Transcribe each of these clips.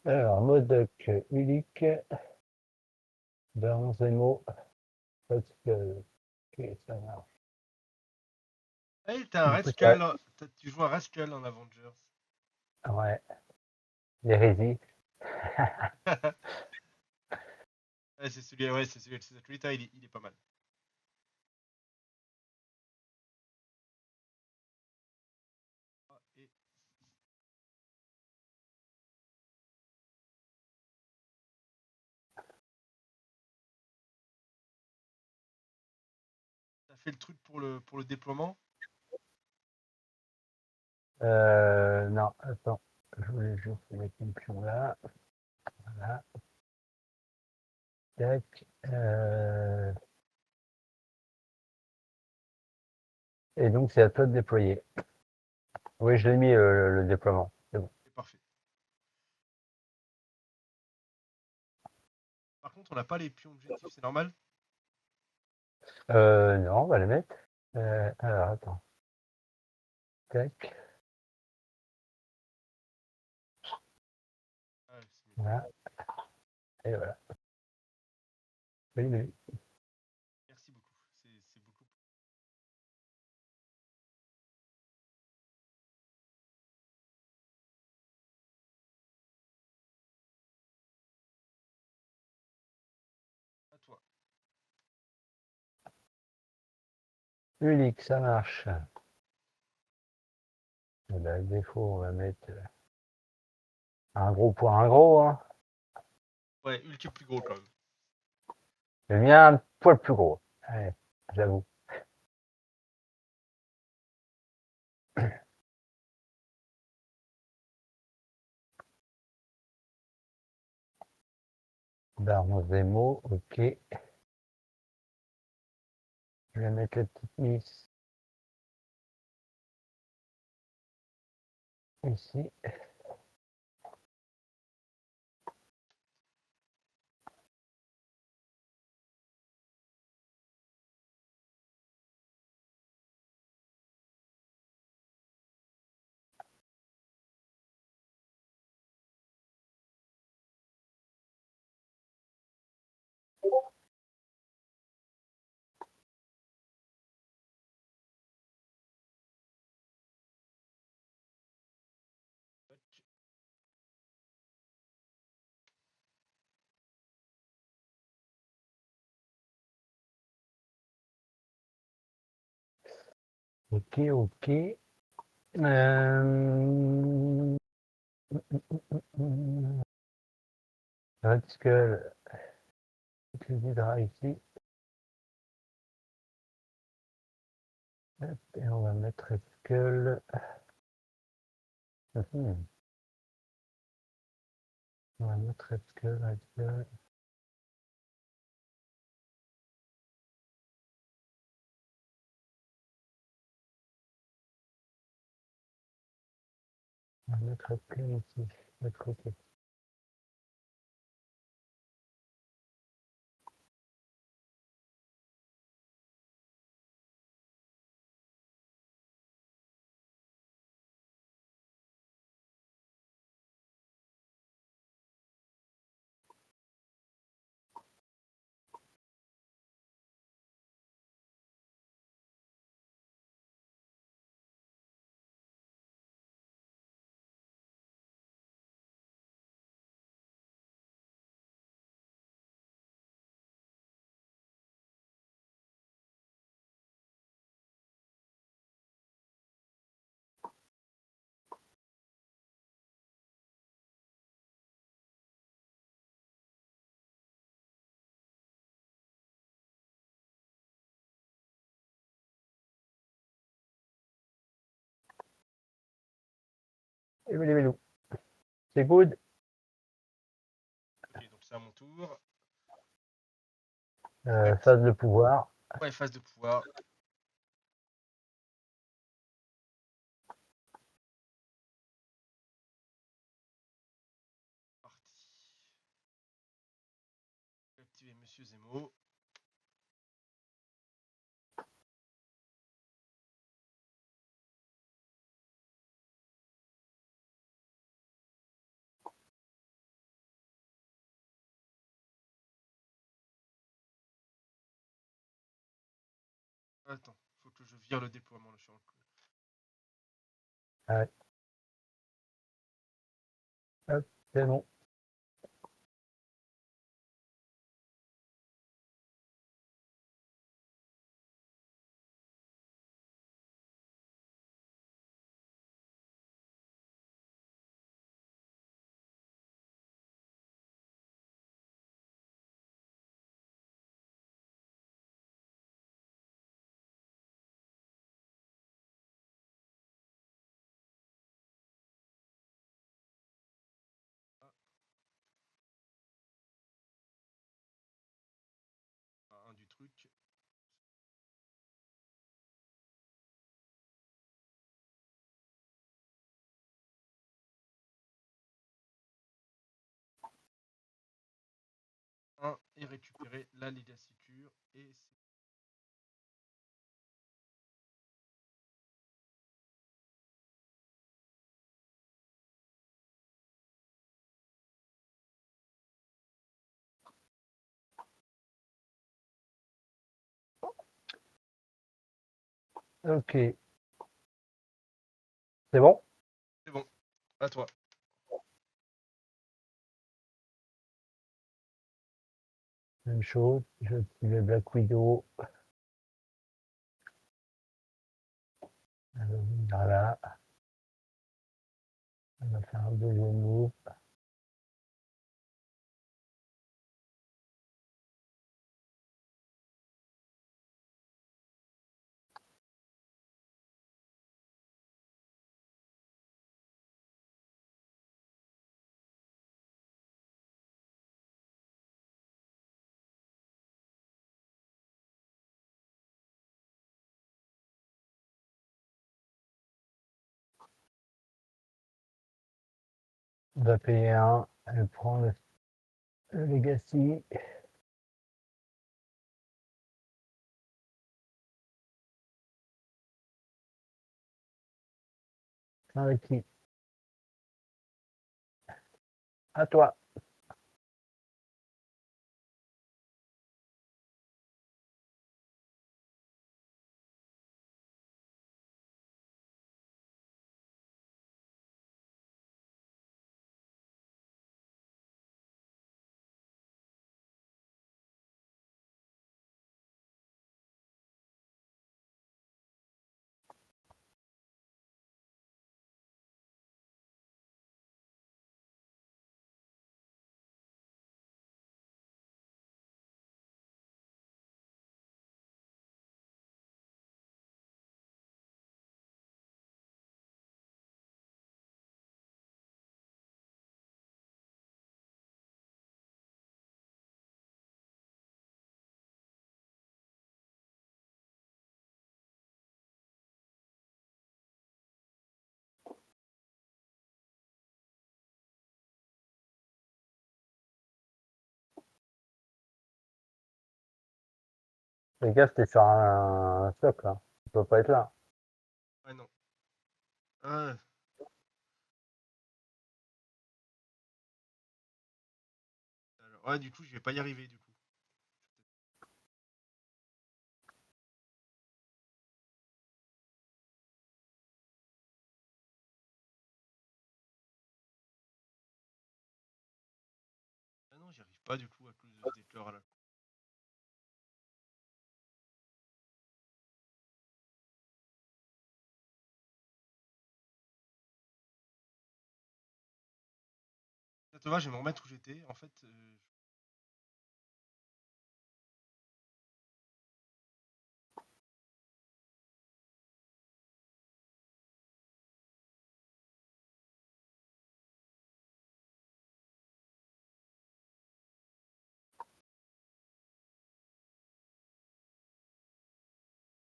Alors, Modoc, Ulick, Bernzemo, Pascal. Ok, ça marche. Hey, t'as un Du Red coup, ça. Skull. Tu joues un Red Skull en Avengers. Ouais, l'hérésie. Ouais, c'est celui, ouais, c'est celui-là, il est pas mal. Ah, et t'as fait le truc pour le déploiement. Non, attends. Je voulais juste mettre une pion là. Voilà. Tac. Et donc, c'est à toi de déployer. Oui, je l'ai mis le déploiement. C'est bon. C'est parfait. Par contre, on n'a pas les pions objectifs, c'est normal? Non, on va le mettre. Alors, attends. Tac. Ah, c'est mieux. Voilà. Et voilà. Oui, oui. Merci beaucoup. C'est beaucoup. À toi. Unique, ça marche. Et ben, le défaut, on va mettre un gros pour un gros. Hein. Ouais, Hulk est plus gros quand même. Le mien, un poil plus gros. Ouais, j'avoue. Barre des mots, ok. Je vais mettre la petite miss ici. Ok, ok. Euh... Red Skull, les hydras ici. Hop, et on va mettre Red Skull. Mhm. On va mettre Red Skull, Red Skull. On va mettre Red Skull ici, de l'autre côté. Et les loups. C'est good. Ok, donc c'est à mon tour. Tac. Phase de pouvoir. Ouais, phase de pouvoir. Parti. Activer Monsieur Zemo. Attends, faut que je vire le déploiement là, je suis en... Ouais. Hop, c'est bon. un du truc. Un et récupérer la Legacy-Cure et c'est... Ok. C'est bon? C'est bon, à toi. Même chose. Je suis le Black Widow. Voilà. On va faire un deuxième move. On va payer un. Elle prend le Legacy. Avec qui? À toi. Les gars, t'es sur un stock là. Tu peux pas être là. Ouais, non. Ah, alors, ouais, du coup, je vais pas y arriver, du coup. Ah non, j'y arrive pas, du coup, à cause de ce déclare à la... Ça te va, je vais me remettre où j'étais. En fait,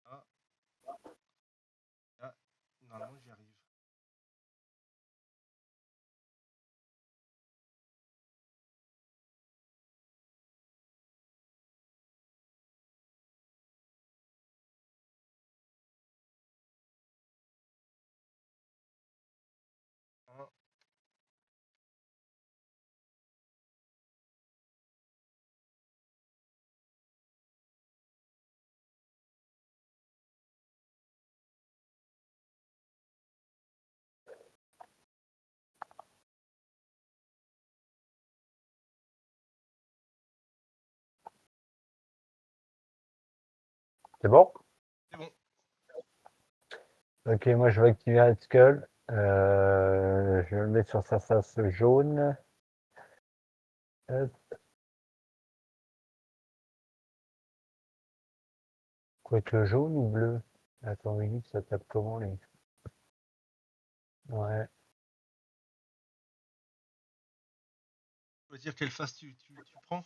ah, ah, normalement, j'y arrive. Un, C'est bon? C'est bon. Ok, moi je vais activer Red Skull. Je vais le mettre sur sa face jaune. Hop. Quoi que le jaune ou bleu? Attends, il dit que ça tape comment les. Ouais, Tu veux dire quelle face tu prends?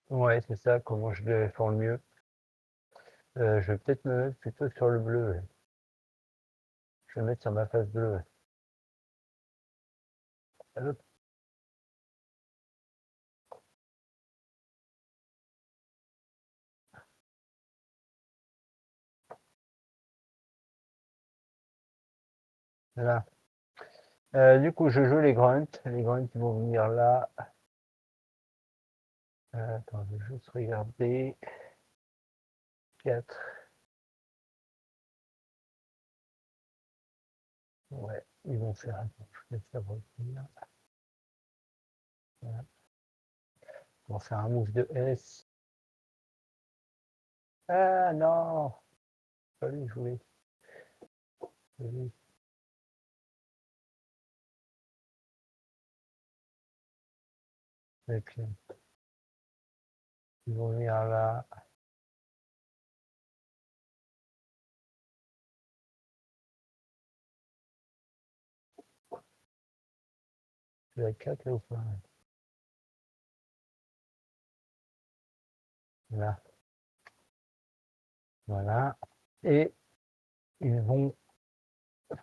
ouais, c'est ça, comment je le fais le mieux. Je vais peut-être me mettre plutôt sur le bleu. Ouais. Je vais me mettre sur ma face bleue. Hop, voilà. Du coup, je joue les grunts. Les grunts ils vont venir là. Attends, je vais juste regarder. 4. Ouais, ils vont faire. Attends, je vais ça revenir. Voilà. Ils vont faire un move de S. Ah non! Pas lui jouer. Lui. Et puis, ils vont venir là. C'est la 4 là ou pas? Là. Voilà. Et ils vont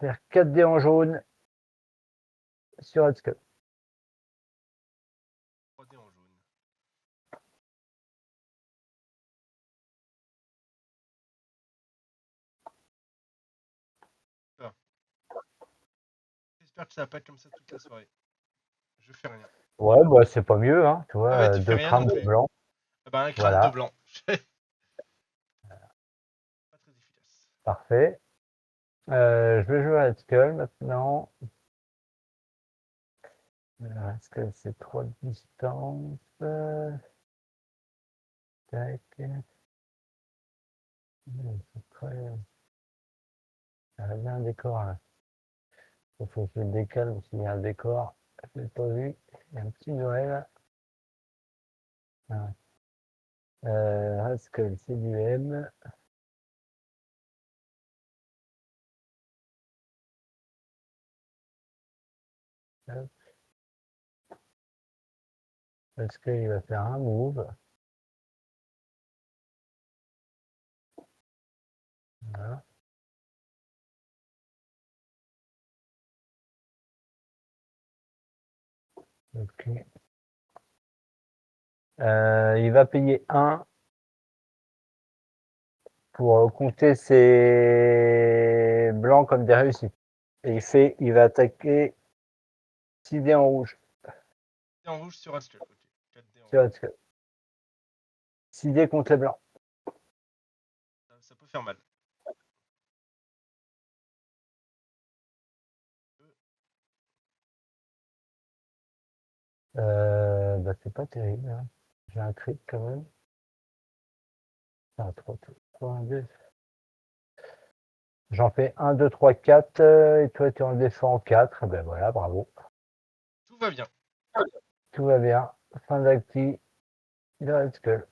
faire 4 dés en jaune sur Headscull. 3D en jaune. Ah. J'espère que ça va pas être comme ça toute la soirée. Je fais rien. Ouais, bah c'est pas mieux, hein. Tu Ah ouais, vois, tu fais deux rien non crânes de plus. blanc. Ah bah un crâne de Voilà, blanc. Pas très efficace. parfait. Je vais jouer à Headskull maintenant. Headskull, c'est 3 de distance. Tac. Il y a un décor là. Il faut que je le décale parce qu'il y a un décor. Je l'ai pas vu. Il y a un petit Noël. Ah. Haskell, c'est du M. Haskell, il va faire un move. Voilà. Ok. Il va payer 1 pour compter ses blancs comme des réussites. Et il va attaquer 6 dés en rouge. Et en rouge sur Askel. Ok. 4D en Sur rouge. Haskell. 6 dés contre les blancs. Ça peut faire mal. Bah, c'est pas terrible. Hein. J'ai un crit quand même. Ah, 3, 1, 2. J'en fais 1, 2, 3, 4. Et toi, tu en défends 4. Ben voilà, bravo. Tout va bien. Tout va bien. Fin d'acti. Il reste que.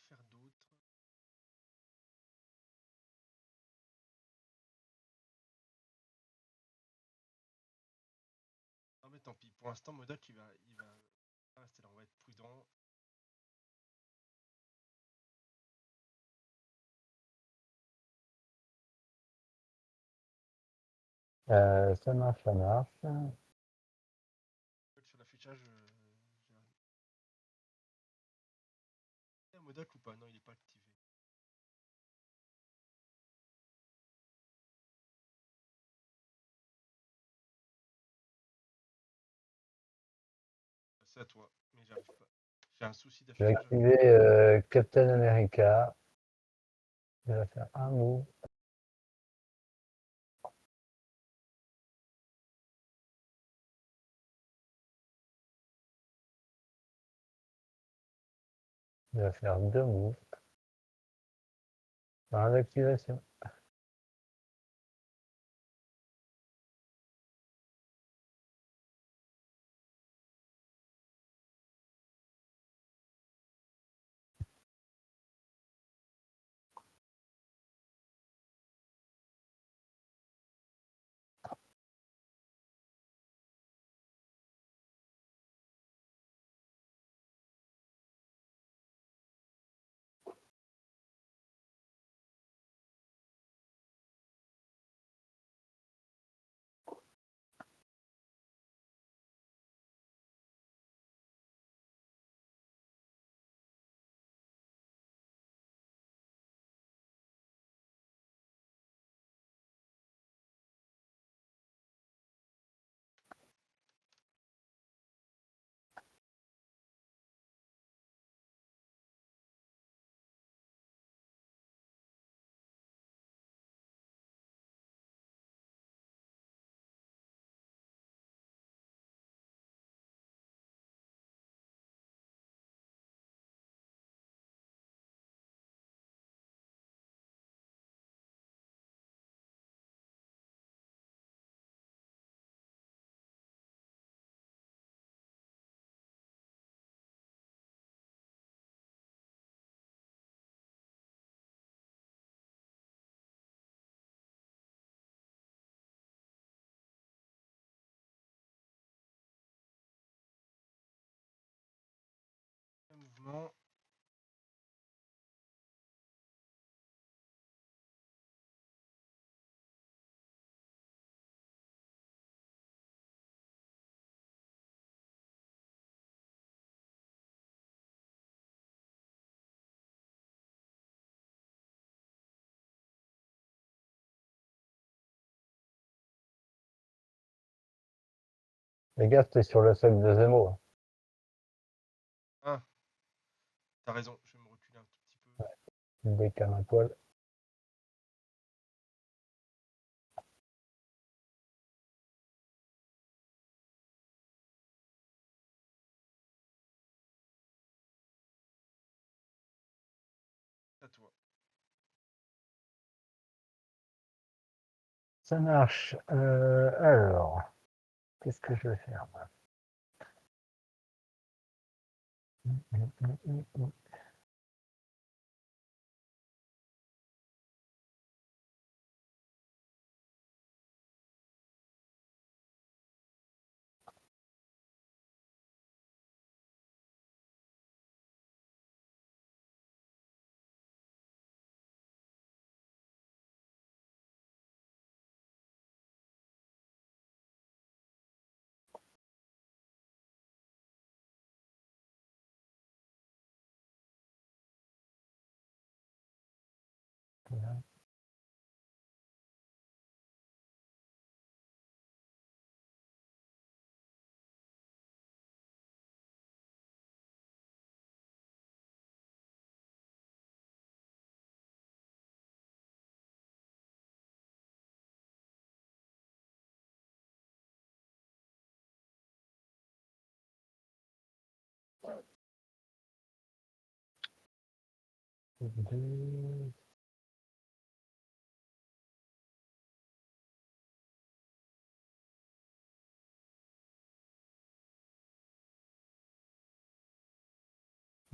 faire d'autre. Non mais tant pis, pour l'instant Modoc il va pas rester là, on va être prudent. Ça marche, ça marche. Sur l'affichage, il y a Modoc ou pas? Non, il est pas activé. C'est à toi, mais j'arrive pas. J'ai un souci Je vais d'affichage. activer Captain America. Il va faire un move. Il va faire deux moves. Fin d'activation. Un mouvement. Les gars, t'es sur le sol de Zemo. Ah, t'as raison, je vais me reculer un tout petit peu. Il me décale un poil. C'est à toi. Ça marche. Alors, qu'est-ce que je vais faire moi?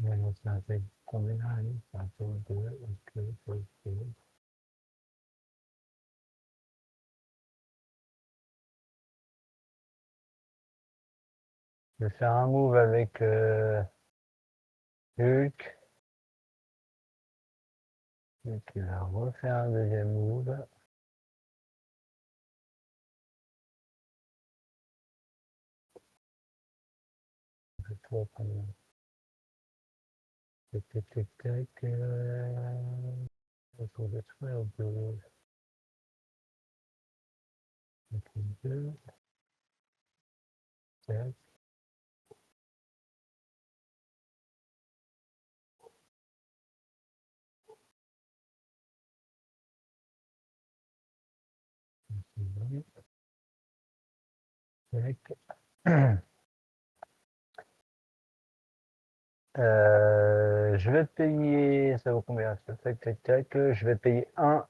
C'est un fait combien là, allez, c'est un fait 2, ok. Je vais faire un move avec Hulk. Hulk, il va refaire un deuxième move. Je vois combien. Tac, tac, tac, tac. Il faut détruire deux. Ok, deux. Tac. Tac. Je vais payer, ça vaut combien ça? Tac, tac, tac. Je vais payer 1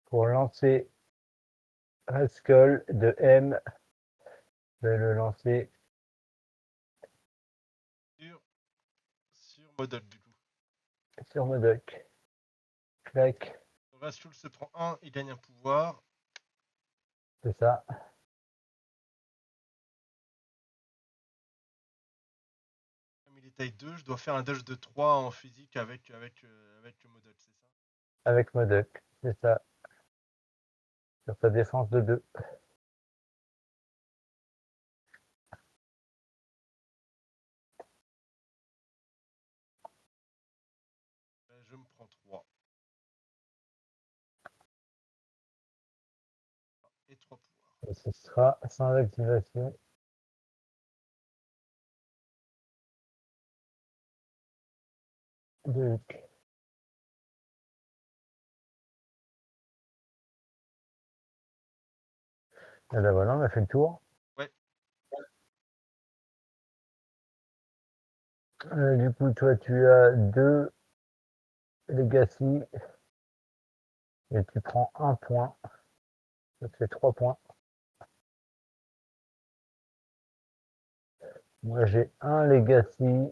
pour lancer Rascal de M. Je vais le lancer Sur Modok, du coup. sur Modoc. Clac, Rascal se prend 1, il gagne un pouvoir. c'est ça. Comme il est taille 2, je dois faire un dodge de 3 en physique avec Modok, c'est ça? Avec Modoc, c'est ça. Sur sa défense de 2. Je me prends 3. Et 3 pouvoirs. Et ce sera sans activation. De Hulk. Et ben voilà, on a fait le tour. Ouais. Du coup, toi, tu as 2 Legacy et tu prends 1 point. Ça te fait 3 points. Moi, j'ai 1 Legacy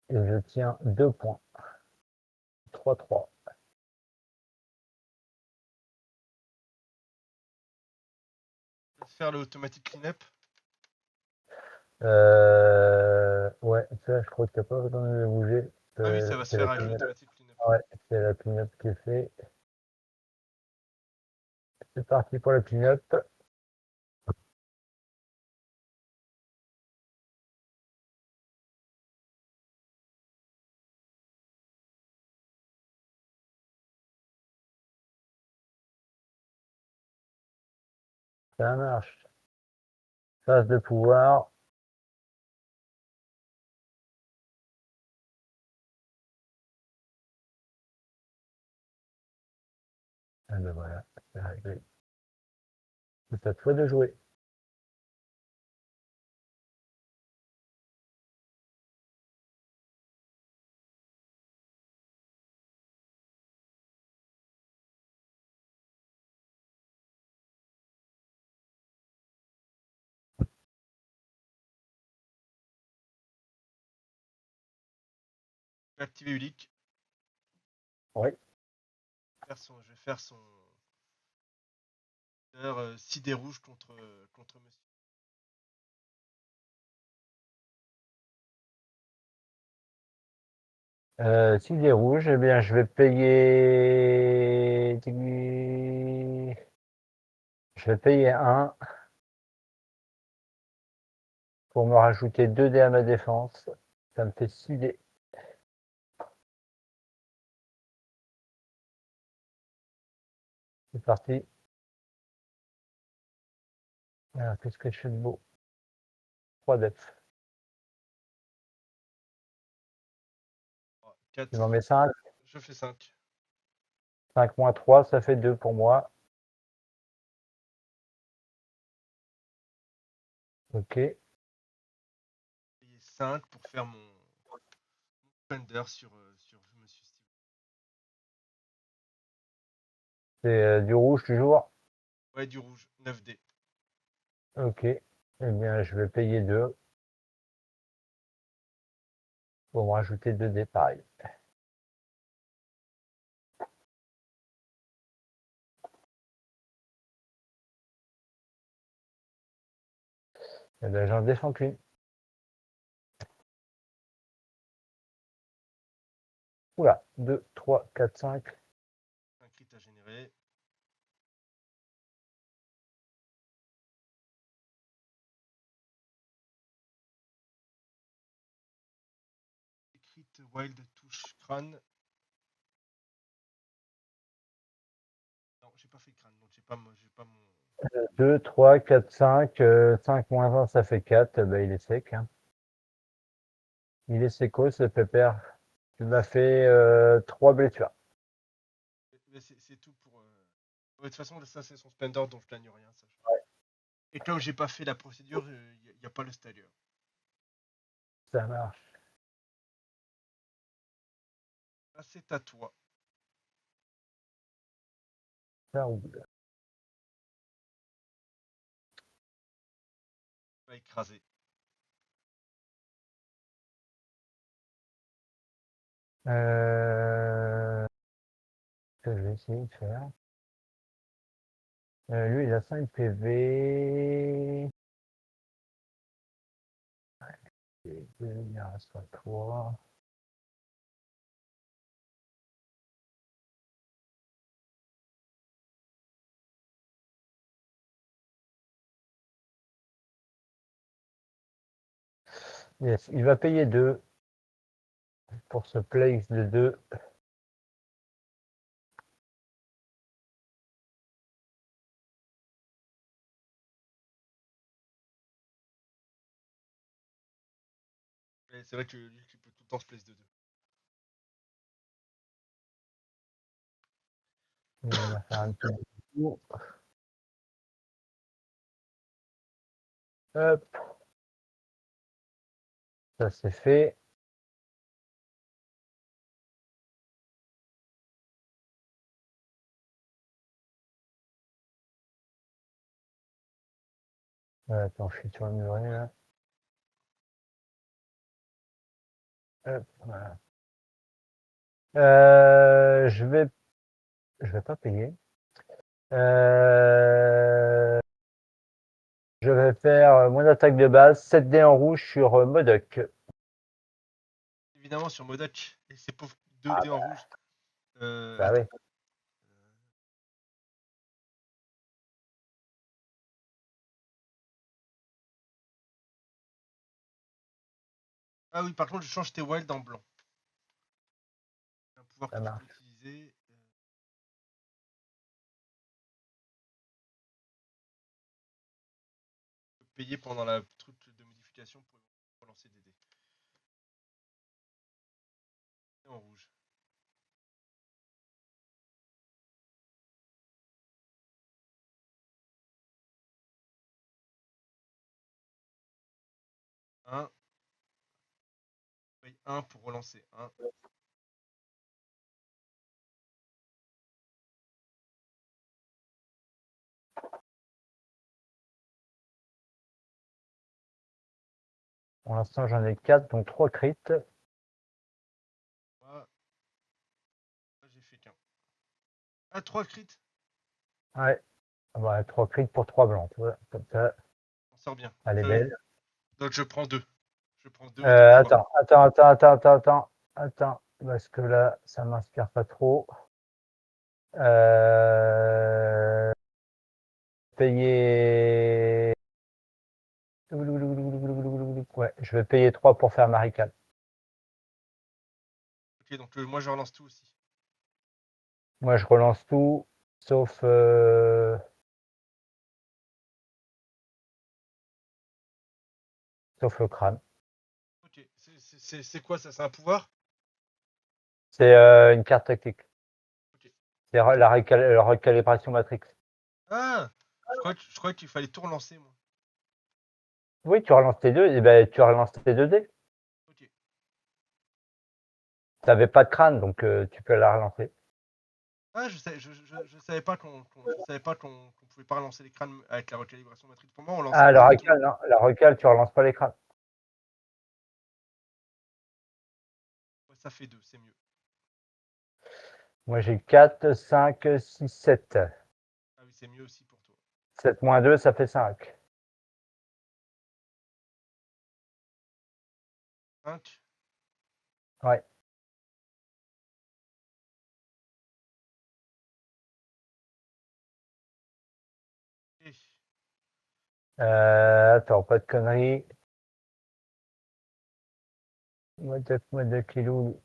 et je tiens 2 points. 3-3. Je vais faire le automatic clean-up. Ouais, ça, je crois que t'as pas besoin de le bouger. Ah oui, ça va se C'est la faire avec clean-up. l'automatic clean-up. Ouais, c'est la clean-up qui est fait. C'est parti pour la clean-up. Ça marche. Phase de pouvoir. Ah ben voilà, c'est réglé. C'est à toi de jouer. Je vais activer Ulik. Oui. Je vais faire son 6 dés rouges contre monsieur. S'il est rouge, eh bien, je vais payer. Je vais payer 1 pour me rajouter 2 dés à ma défense. Ça me fait 6 dés. C'est parti. Alors, qu'est-ce que je fais de beau? 3 def. Tu m'en 4. mets 5. Je fais 5. 5 moins 3, ça fait 2 pour moi. Ok. 5 pour faire mon Thunder sur monsieur Steve. C'est du rouge toujours. Ouais, du rouge. 9 dés. Ok. Eh bien, je vais payer 2 pour me rajouter 2 dés, pareil. Eh bien, j'en descends qu'une. Oula, 2, 3, 4, 5. Un crit à générer. Crit wild touche crâne. Non, j'ai pas fait crâne, donc j'ai pas mon. 2, 3, 4, 5. 5 moins 1, ça fait 4. Ben, il est sec. Hein. Il est séco, ce pépère. Tu m'as fait 3 blessures. Mais c'est tout pour. De toute façon, ça c'est son spender, donc je gagne rien. Ça. Et comme j'ai pas fait la procédure, il n'y a pas le stagger. Ça marche. Là, c'est à toi. Ça roule. Tu vas écraser. Ce que je vais essayer de faire. Lui, il a 5 PV. Il en reste 3. Yes, il va payer 2 pour ce place de 2. C'est vrai que lui, il peut tout le temps se place de 2. Il va faire un petit tour. Hop, ça c'est fait. Attends, je suis sur le muret là. Hop, voilà. Je vais pas payer. Je vais faire mon attaque de base, 7 dés en rouge sur Modoc. Évidemment, sur Modoc, et ses pauvres 2 Ah dés en rouge. bah oui. Attends. Ah oui, par contre, je change tes wild en blanc. C'est un pouvoir Ça que tu peux marche. utiliser. Tu peux payer pendant la truc de modification pour relancer des dés. Et en rouge. Un. Paye 1 pour relancer 1. Pour l'instant, j'en ai 4, donc 3 crits. Moi, j'ai fait qu'un. Ah, 3 crits. Ouais. Ah bah, 3 crits pour 3 blancs. Tu vois, comme ça, On sort bien. elle est belle. Donc je prends 2. Je prends 2 au lieu de 3. Attends. Parce que là, ça m'inspire pas trop. Euh, payer. Ouais, je vais payer 3 pour faire Marical. Ok, donc moi je relance tout aussi. Moi, je relance tout, sauf, sauf le crâne. Ok, c'est quoi ça? C'est un pouvoir? C'est une carte tactique. Ok. C'est la recalibration Matrix. Ah, je crois qu'il fallait tout relancer, moi. Oui, tu relances tes deux, et ben tu relances tes 2 dés. Ok. Tu n'avais pas de crâne, donc tu peux la relancer. Ah, je savais pas je savais pas qu'on pouvait pas relancer les crânes avec la recalibration matrice. Pour moi, on lançait Ah, la direct tout. recale, non. La recale, tu relances pas l'écran. Ouais, ça fait 2, c'est mieux. Moi, j'ai 4, 5, 6, 7. Ah oui, c'est mieux aussi pour toi. 7 moins 2, ça fait 5. 5. Ouais. Attends, pas de conneries. Modoc, il est où?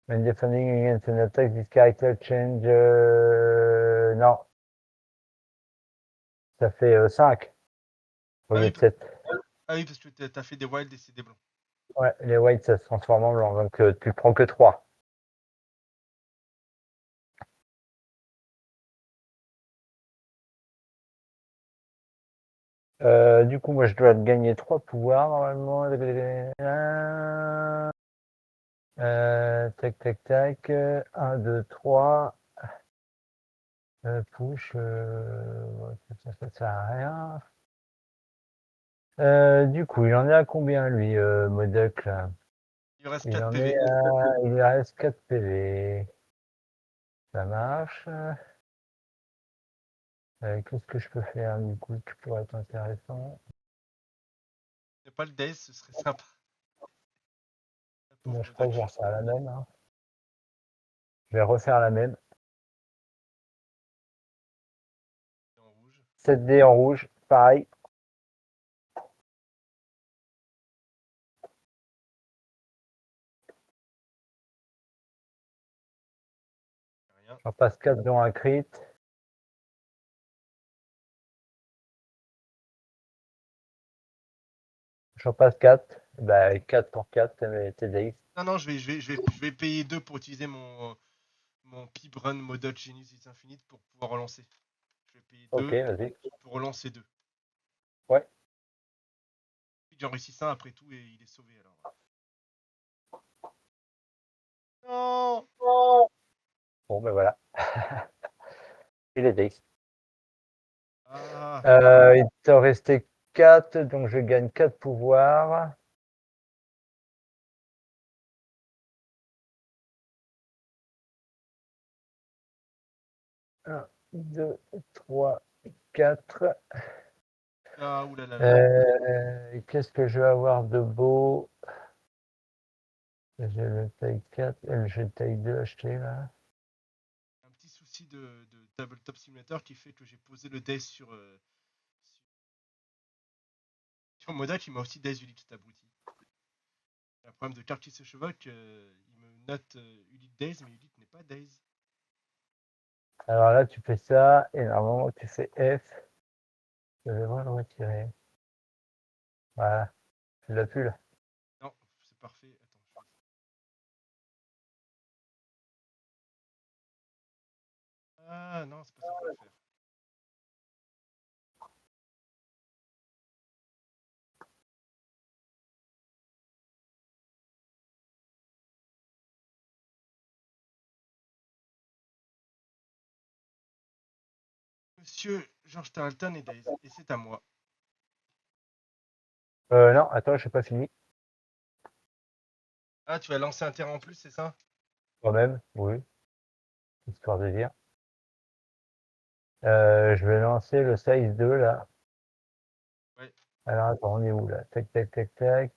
When defending against an attack, this character change. Non, ça fait 5 au Ah lieu oui, de 7. ah oui, parce que t'as fait des wilds et c'est des blancs. Ouais, les whites, ça se transforme en blanc, donc tu prends que 3. Du coup, moi, je dois gagner 3 pouvoirs normalement. Tac, tac, tac. 1, 2, 3. Push. Ça sert à rien. Du coup, il en est à combien, lui, Modoc, là? Il reste Il 4 en est PV. à... Il lui reste 4 PV. Ça marche. Qu'est-ce que je peux faire, du coup, qui pourrait être intéressant? Il n'y a pas le Daze, ce serait sympa. La pauvre Moi, je crois que je vais Modoc. refaire la même, hein. Je vais refaire la même. En rouge. 7 dés en rouge, pareil. Rien. J'en passe 4 dont un crit. J'en passe 4. Bah, 4 pour 4, t'es DX. Non, non, je vais payer 2 pour utiliser mon Pib Run Modoc Genesis Infinite pour pouvoir relancer. Je vais payer Ok, 2 vas-y. pour relancer 2. Ouais. J'en réussis un après tout et il est sauvé alors. Non. Bon, ben voilà. Il est DX. Ah, Il t'en restait 4, donc je gagne 4 pouvoirs. 1, 2, 3, 4. ah, oulala. Qu'est-ce que je vais avoir de beau? J'ai le taille 4, j'ai le taille 2 acheté là. Un petit souci de Tabletop Simulator qui fait que j'ai posé le Daze sur Modoc, il m'a aussi Daze Ulyx cet abruti. Il y a un problème de carte qui se chevauque, il me note Ulyx Daze, mais Ulyx n'est pas Daze. Alors là, tu fais ça, et normalement, tu fais F. Je vais vraiment le retirer. Voilà, tu l'as plus là. Non, c'est parfait. Attends, je vais essayer. Ah non, c'est pas ça que je voulais faire. Monsieur George Tarleton est Daze, et c'est à moi. Non, attends, je n'ai pas fini. Ah, tu vas lancer un terrain en plus, c'est ça? Quand même, oui, histoire de dire. Je vais lancer le size 2 là. Ouais. Alors attends, on est où là? Tac, tac, tac, tac.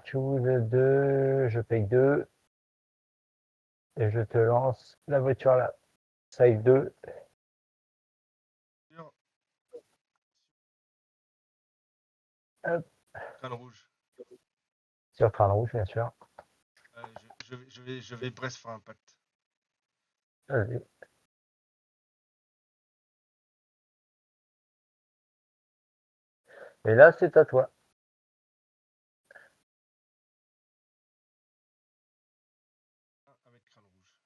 Choose 2, je paye 2. Et je te lance la voiture là. Size 2. Sur Hop, crâne rouge. sur crâne rouge, bien sûr. Je vais Brest for Impact. Vas-y. Et là, c'est à toi. Avec crâne rouge.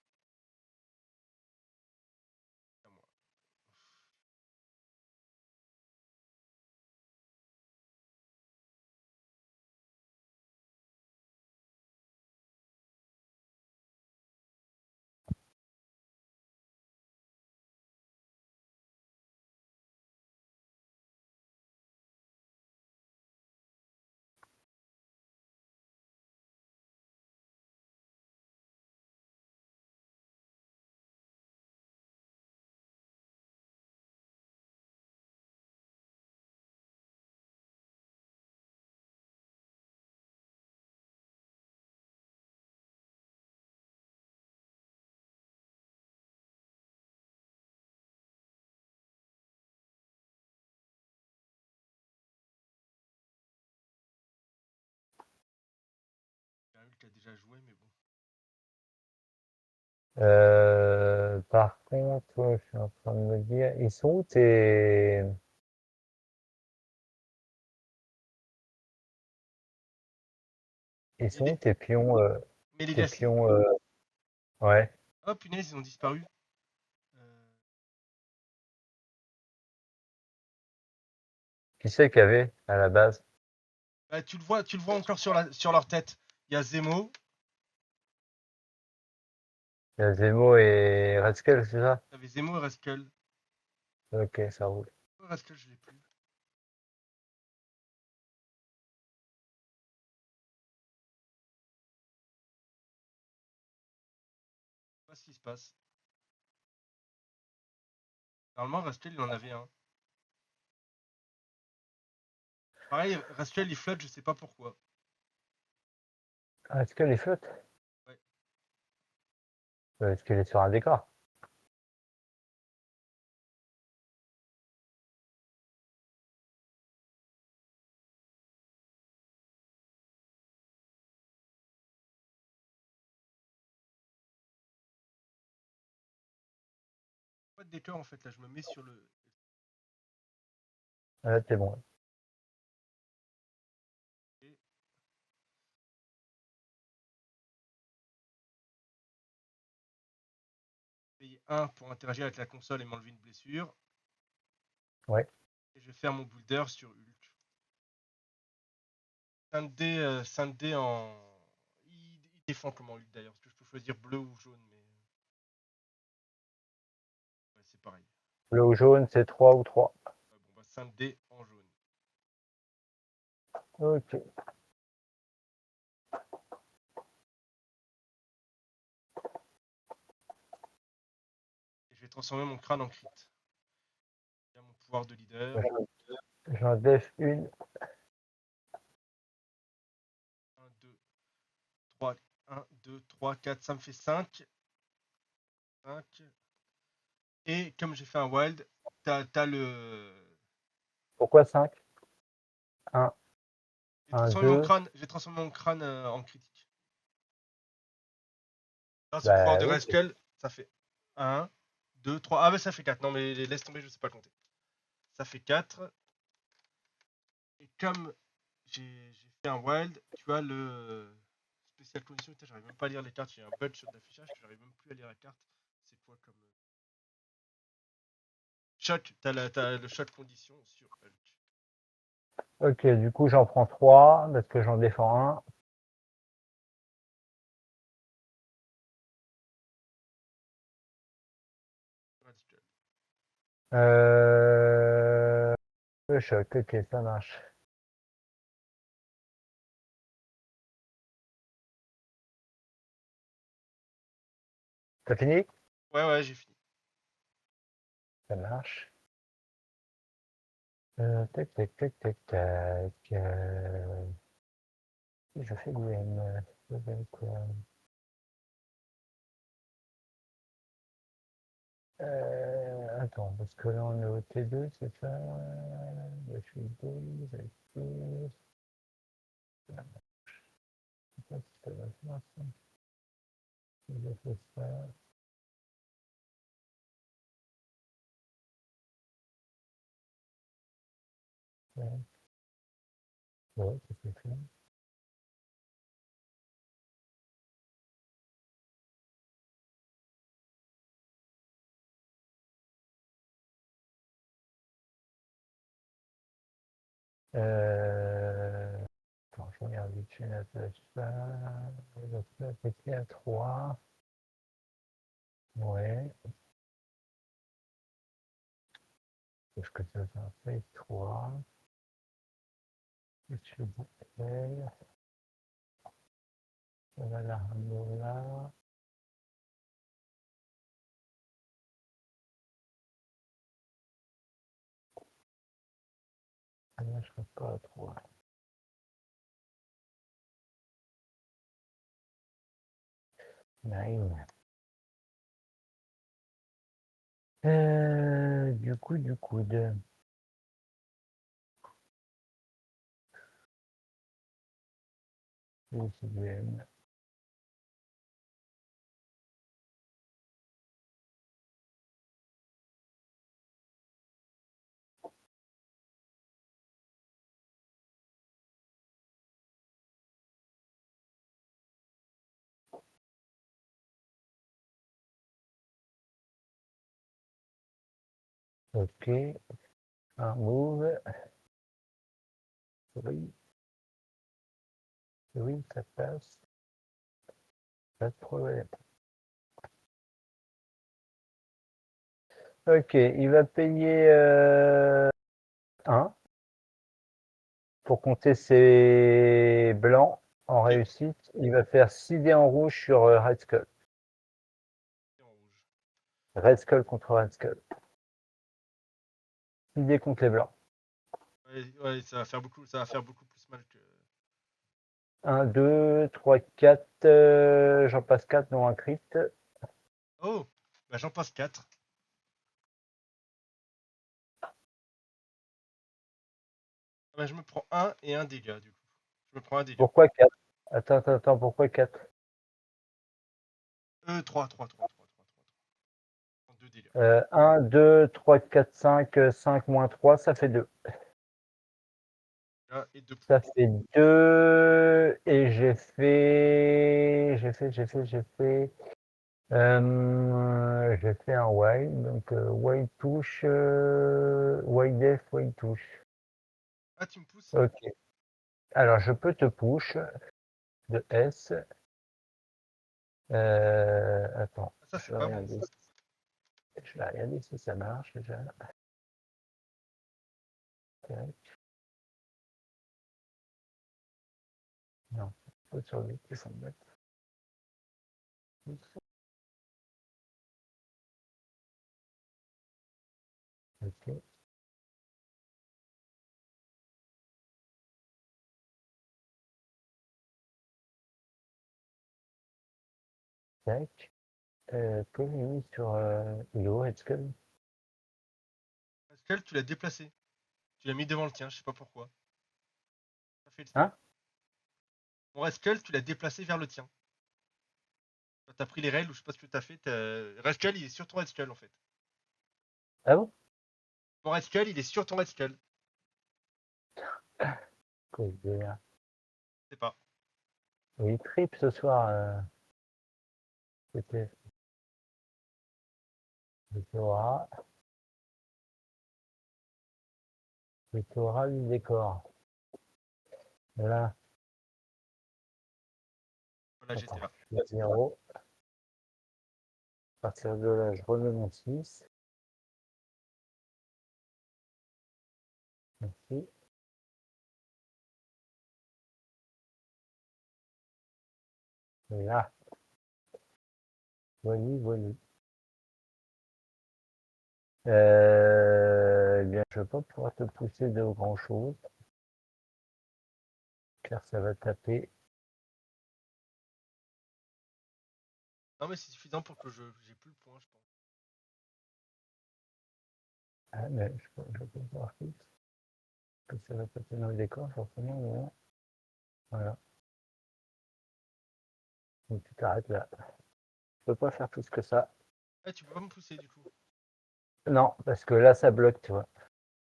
C'est à moi. déjà joué, mais bon. Par contre, je suis en train de me dire, ils sont où tes... Ils Mais sont où tes pions, mais les tes Gasly, pions, ouais. oh punaise, ils ont disparu. Euh, Qui c'est qu'il y avait à la base? Bah, tu le vois encore sur leur tête. Il y a Zemo. Il y a Zemo et Rascal, c'est ça? T'avais Zemo et Rascal. Ok, ça roule. Oh, Rascal, je l'ai plus. Je sais pas ce qui se passe. Normalement, Rascal, il en avait un. Pareil, Rascal, il flotte, je sais pas pourquoi. Ah, est-ce qu'elle est flotte? Ouais. Est-ce qu'elle est sur un décor? Pas de décor en fait, là, je me mets sur le. Ah, là, c'est bon. Et payer 1 pour interagir avec la console et m'enlever une blessure. Ouais. Et je vais faire mon boulder sur Hulk. Saint-D en. Il défend comment Hulk d'ailleurs, parce que je peux choisir bleu ou jaune, mais. Ouais, c'est pareil. Bleu ou jaune, c'est 3 ou 3. Ouais, bon, bah, Saint-D en jaune. Ok. Et je vais transformer mon crâne en crit. Il y a mon pouvoir de leader. J'en def une. 1, 2, 3, 1, 2, 3, 4, ça me fait 5. 5. Et comme j'ai fait un wild, t'as le. Pourquoi 5? 1, J'ai 1, transformé mon 2. crâne, j'ai transformé mon crâne en critique. Grâce au pouvoir Bah de oui. Rascal, ça fait 1, 2, 3. Ah, mais ça fait 4. Non, mais laisse tomber, je sais pas compter. Ça fait 4. Et comme j'ai fait un wild, tu as le spécial condition. Putain, j'arrive même pas à lire les cartes. J'ai un bug sur l'affichage que j'arrive même plus à lire la carte. C'est quoi comme. Choc, t'as le choc condition sur Hulk. Ok, du coup, j'en prends 3 parce que j'en défends un. Radical. Euh... Le choc, ok, ça marche. T'as fini? Ouais, ouais, j'ai fini. Ça marche. Tac, tac, tac, tac, tac. Je fais du M. Je fais quoi? Attends, parce que là on est au T2, c'est ça? Je suis 12, avec 12. Je sais pas si ça va faire ça. Je fais ça. Ouais, ouais, c'est fait. Attends, je regarde vite fait la flèche là. La flèche était à 3. Ouais. Est-ce que ça fait 3? Je suis bouclé. On va la ramener là. Ah, là, je ne serai pas à 3. Nine. Du coup. Oui, c'est du M. Ok. Un move. Oui. Oui, ça passe. Pas de problème. Ok, il va payer 1 pour compter ses blancs en Ok, réussite. Il va faire 6 dés en rouge sur Red Skull. c'est en rouge. Red Skull contre Red Skull. 6 dés contre les blancs. Ouais, ça va faire beaucoup plus mal que. 1, 2, 3, 4. J'en passe 4, dont un crit. Oh, bah j'en passe 4. Ah bah je me prends 1 et 1 dégât du coup. Je me prends un dégât. Pourquoi 4? Attends, pourquoi 4? 3. 2 dégâts. 1, 2, 3, 4, 5, 5 moins 3, ça fait 2. Là, et 2 points. Ça fait 2. Et j'ai fait un wild. Donc, wild touche. Wild def, wild touche. Ah, tu me pousses? Ok. Alors, je peux te push de S. Attends, Ah, ça, je c'est vais pas bon. regarder. Je vais regarder si ça marche déjà. Tac. Non, faut sur le ils sont bêtes. Ok. Tac. Que j'ai mis sur Ilo, est-ce que. Pascal, tu l'as déplacé. Tu l'as mis devant le tien, je sais pas pourquoi. Ça fait Hein? Mon Rascal, tu l'as déplacé vers le tien. T'as pris les règles ou je sais pas ce que t'as fait. Rascal, il est sur ton Rascal en fait. Ah bon? Mon Rascal, il est sur ton Rascal. Cause de. Je sais pas. Oui, trip ce soir. C'était. Zora. Zora du décor. Là, Voilà, j'étais attends, là. je suis à 0. À partir de là, je remets mon 6. Merci. Et là, voilà. Eh bien, je ne vais pas pouvoir te pousser de grand chose, car ça va taper. Non, mais c'est suffisant pour que j'ai plus le point, je pense. Ah, mais je peux voir plus. Que ça va taper dans le décor, forcément. Mais voilà. Donc tu t'arrêtes là. Je peux pas faire plus que ça. Ah, tu peux pas me pousser du coup. Non, parce que là, ça bloque, tu vois.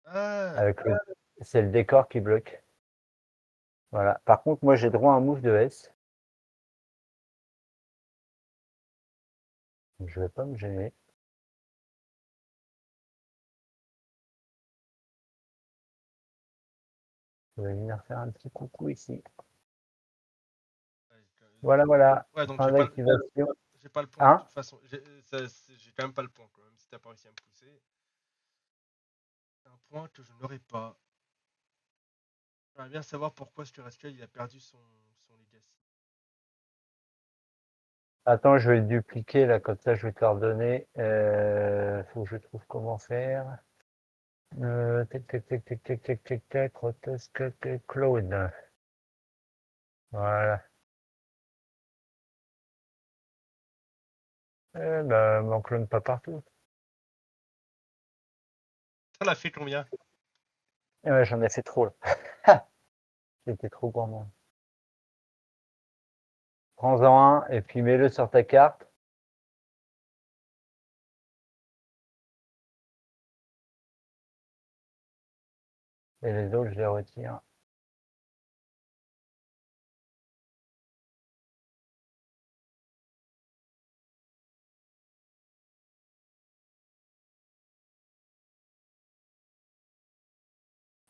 Ah, Avec le... C'est le décor qui bloque. Voilà. Par contre, moi, j'ai droit à un move de S. Donc, je vais pas me gêner. Je vais venir faire un petit coucou ici. Voilà. ouais, donc Fin d'activation. j'ai pas le point de Hein? toute façon. J'ai quand même pas le point, quoi. Même si t'as pas réussi à me pousser. C'est un point que je n'aurai pas. J'aimerais bien savoir pourquoi ce Rascal il a perdu son Legacy. Attends, je vais le dupliquer là, comme ça je vais te le redonner. Faut que je trouve comment faire. Tac, tac, tac, tac, tac, tac, tac, tac, grotesque, clone. Voilà. M'en clone pas partout. T'en as fait combien? Ouais, j'en ai fait trop là. J'étais trop gourmand. Prends-en un et puis mets-le sur ta carte. Et les autres, je les retire.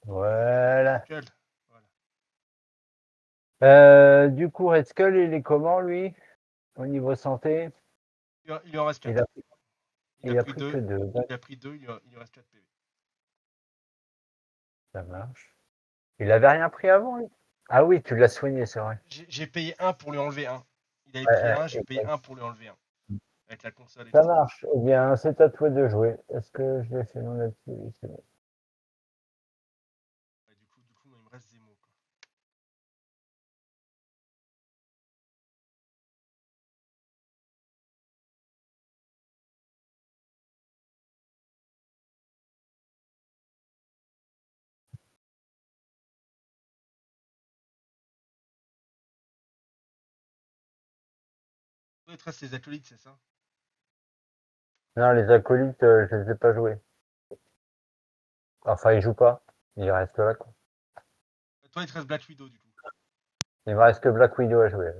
Voilà. Nickel. Voilà. Du coup, Red Skull, il est comment, lui, au niveau santé? Il lui en reste Il 4. a, Il a il a pris pris que 2. deux. Il a pris 2, il lui reste 4 PV. Ça marche. Il avait rien pris avant, lui? Ah oui, tu l'as soigné, c'est vrai. J'ai payé 1 pour lui enlever 1. Il avait Ouais, pris ouais, 1, j'ai payé exact. 1 pour lui enlever 1. Avec la console et Ça tout. marche. Eh bien, c'est à toi de jouer. Est-ce que je l'ai fait non là-dessus? Oui, c'est bon. Ouais, du coup, moi, il me reste Zemo, quoi. Il te reste les acolytes, c'est ça? Non, les acolytes, je les ai pas joués. Enfin, ils jouent pas. Ils restent là, quoi. Toi, il te reste Black Widow, du coup. Il me reste que Black Widow à jouer.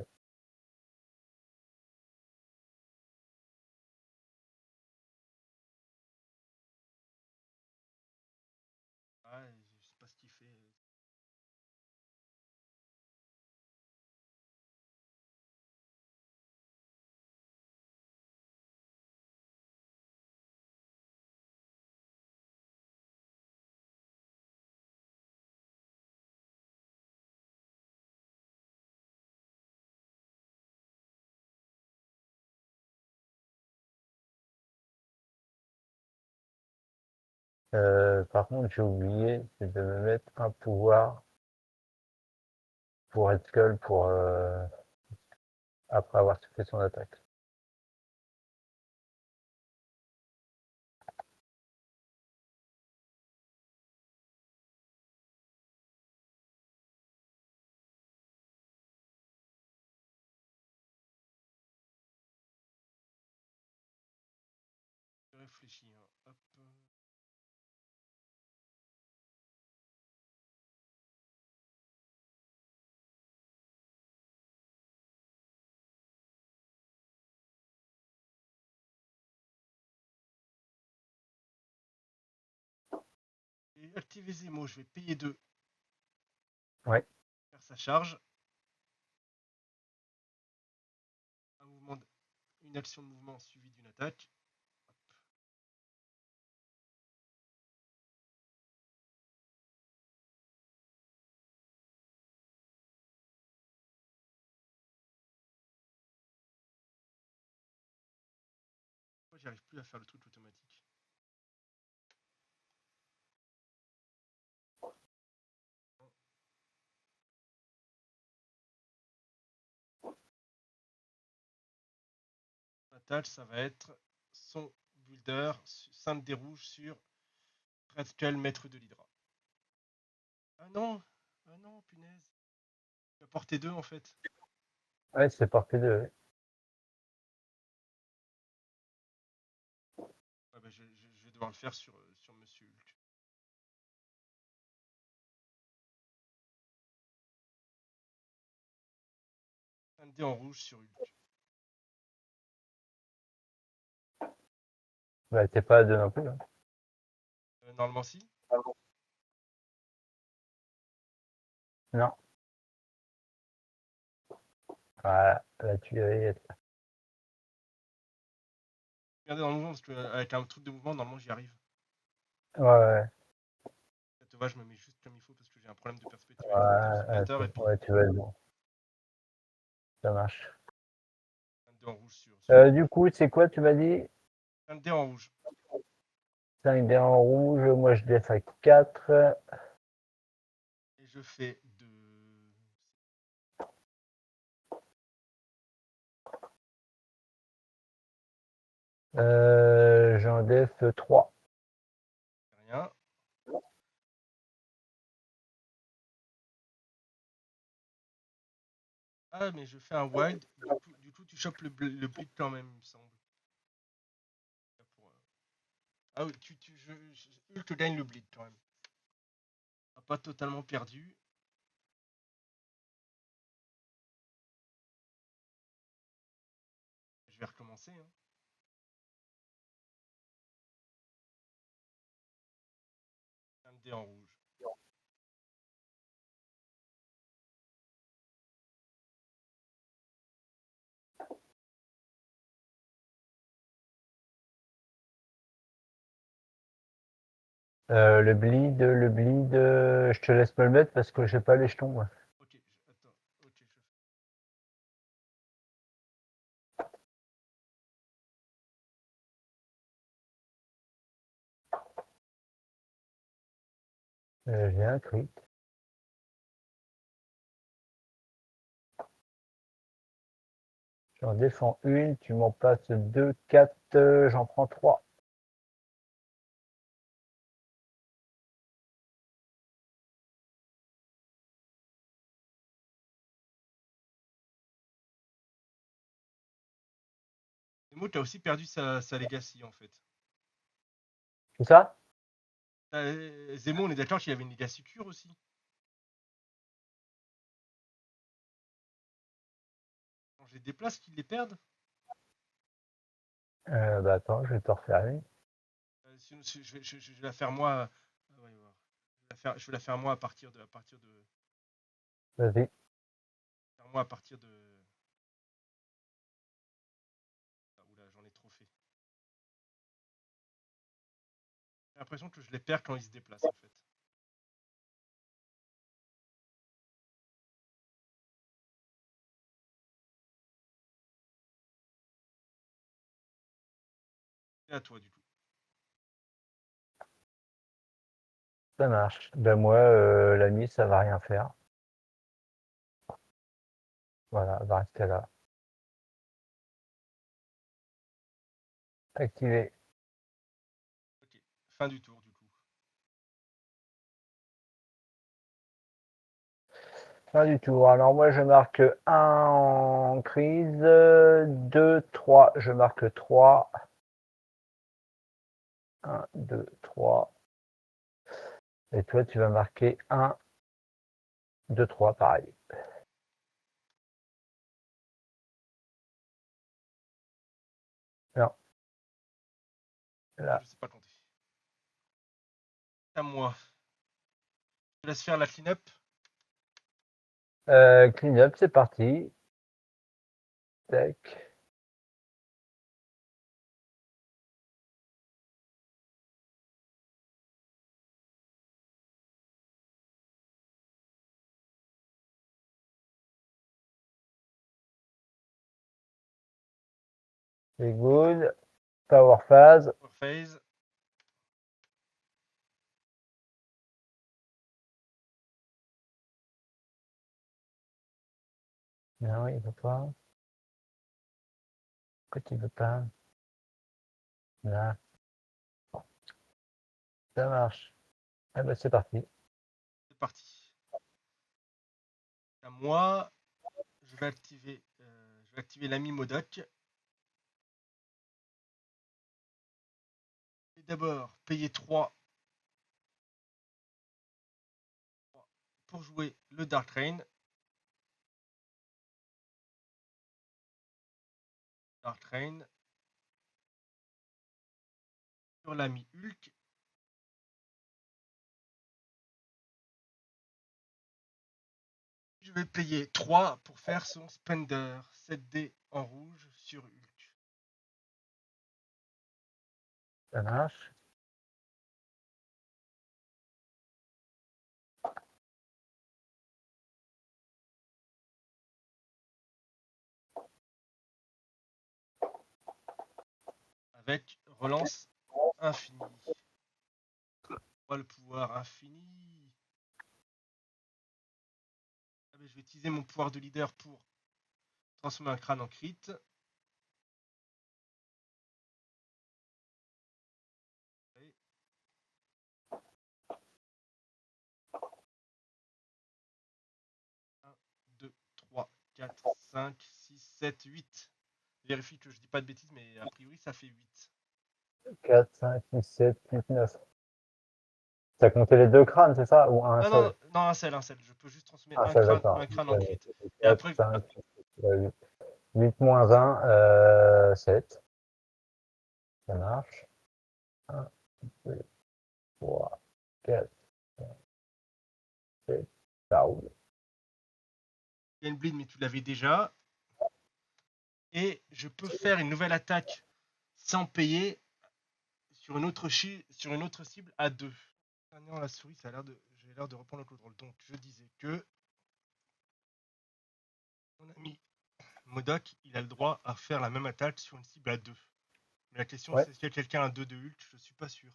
Ah, je sais pas ce qu'il fait. Par contre, j'ai oublié de me mettre un pouvoir pour Red Skull pour après avoir fait son attaque. Je réfléchis, hein. Hop. Et activer Zemo, je vais payer 2. Ouais. Faire sa charge. Un mouvement, une action de mouvement suivie d'une attaque. Hop. Pourquoi j'arrive plus à faire le truc automatique? Attaque, ça va être son builder, simple des rouges sur Red Skull, maître de l'Hydra. Ah non! Ah non, punaise! Il a porté 2 en fait. Ouais, c'est parti de. Ah bah, je vais devoir le faire sur Monsieur Hulk. Un dé en rouge sur Hulk. Bah, t'es pas à deux non plus. Hein. Normalement, si. Non. Voilà, là tu avais. Regardez dans le mouvement, parce qu'avec un truc de mouvement, normalement, j'y arrive. Ouais, ouais, Ça te va, je me mets juste comme il faut parce que j'ai un problème de perspective avec mon ouais, calculateur. Et puis, ouais, tu vas être bon. Ça marche. un dé en rouge sur Hulk. Du coup, c'est quoi, tu m'as dit? Un dé en rouge. 5 dés en rouge, moi je laisse à 4. Et je fais de. J'en laisse 3. Rien. Ah, mais je fais un wild. Du coup tu chopes le bleed quand même, il me semble. Ah oui, Hulk gagne le bleed quand même. Pas totalement perdu. Je vais recommencer. Hein. Un dé en rouge. Le bleed, je te laisse me le mettre parce que j'ai pas les jetons, moi. Ok, attends. Ok, J'ai un crit. J'en défends une, tu m'en passes 2, 4, j'en prends 3. Zemo, tu as aussi perdu sa legacy en fait. C'est ça? Zemo, on est d'accord qu'il avait une legacy cure aussi. Quand je les déplace, qu'ils les perdent. Bah attends, je vais te refaire une. Sinon, je vais la faire moi. Ouais, ouais. Je vais la faire moi à partir de. Vas-y. Faire moi à partir de. Ah, oula, j'en ai trop fait. J'ai l'impression que je les perds quand ils se déplacent en fait. C'est à toi du coup. Ça marche. Ben moi, l'ami, ça va rien faire. Voilà, elle va rester là. Activé. Ok, fin du tour du coup. Fin du tour. Alors moi, je marque 1 en crise, 2, 3. Je marque 3. 1, 2, 3. Et toi, tu vas marquer 1, 2, 3, pareil. Non, Ah, là. je sais pas compter. C'est à moi. Je laisse faire la clean-up. Clean up, c'est parti. Tac. C'est good. Power phase. Power phase. Non, il veut pas. Pourquoi tu veux pas? Là, ça marche. Ah bah c'est parti. C'est parti. À moi. Je vais activer l'ami Modoc. Et d'abord, payer 3 pour jouer le Dark Rain. Dark Rain. Sur l'ami Hulk. Je vais payer 3 pour faire son Spender 7D en rouge sur Hulk. Ça marche. Avec relance infinie. Le pouvoir infini. Ah ben, je vais utiliser mon pouvoir de leader pour transformer un crâne en crit. Et 1, 2, 3, 4, 5, 6, 7, 8. Vérifie que je dis pas de bêtises, mais a priori ça fait 8. 4, 5, 6, 7, 8, 9. T'as compté les deux crânes, c'est ça? Ou un Non, seul? non, non, un seul, un seul. Je peux juste transformer Un seul, d'accord. un crâne en crit. Et 4, après, 5, 8. 8 moins 1, 7. Ça marche. 1, 2, 3, 4, 5, 7. Ça roule. il y a une bleed, mais tu l'avais déjà. Et je peux faire une nouvelle attaque sans payer sur une autre cible à 2. Ah non, la souris, j'ai l'air de reprendre le contrôle. Donc, je disais que mon ami Modoc, il a le droit à faire la même attaque sur une cible à 2. Mais la question, Ouais. c'est est-ce qu'il y a quelqu'un à 2 de ult? Je suis pas sûr.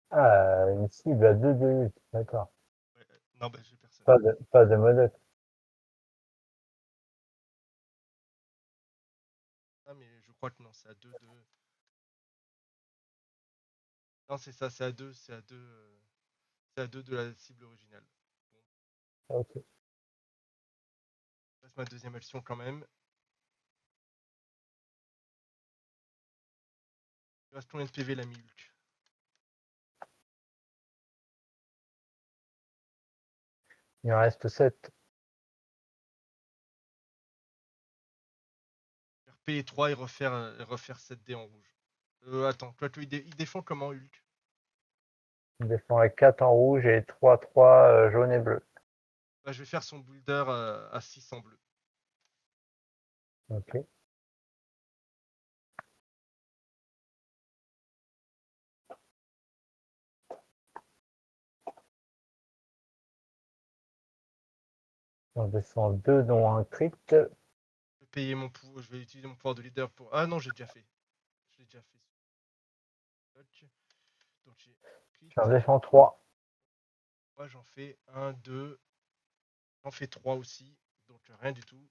Ah, une cible à 2 de 8, d'accord. Ouais, non, bah, j'ai personne. Pas de modèle. Ah, mais je crois que non, c'est à 2 de. Non, c'est ça, c'est à 2, c'est à 2 de la cible originale. Bon, Ok. je passe ma deuxième action quand même. Il reste combien de PV l'ami Hulk? Il en reste 7. RP 3 et refaire 7D en rouge. Attends, toi, il défend comment Hulk? Il défend avec 4 en rouge et 3 jaune et bleu. Bah, je vais faire son boulder à 6 en bleu. Ok. On descend 2 dont un crit. Je vais utiliser mon pouvoir de leader pour. Ah non, j'ai déjà fait. Je l'ai déjà fait. Donc j'ai crit. J'en défends 3. Moi j'en fais 1, 2. J'en fais 3 aussi. Donc rien du tout.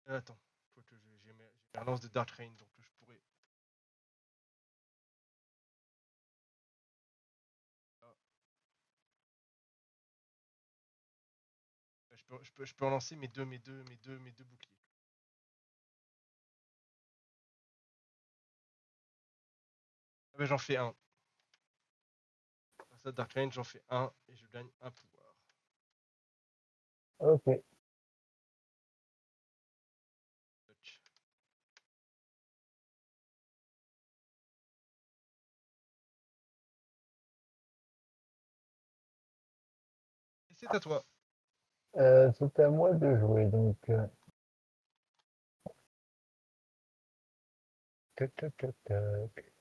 Attends. Faut que j'ai mes relances de Dark Rain. Donc je pourrais. Ah, je peux relancer mes deux boucliers. Ah bah, j'en fais un. Grâce à Dark Rain, j'en fais un et je gagne un pouvoir. Ok. Touch. Et c'est à toi. C'est à moi de jouer. Donc, tac, tac, tac, tac.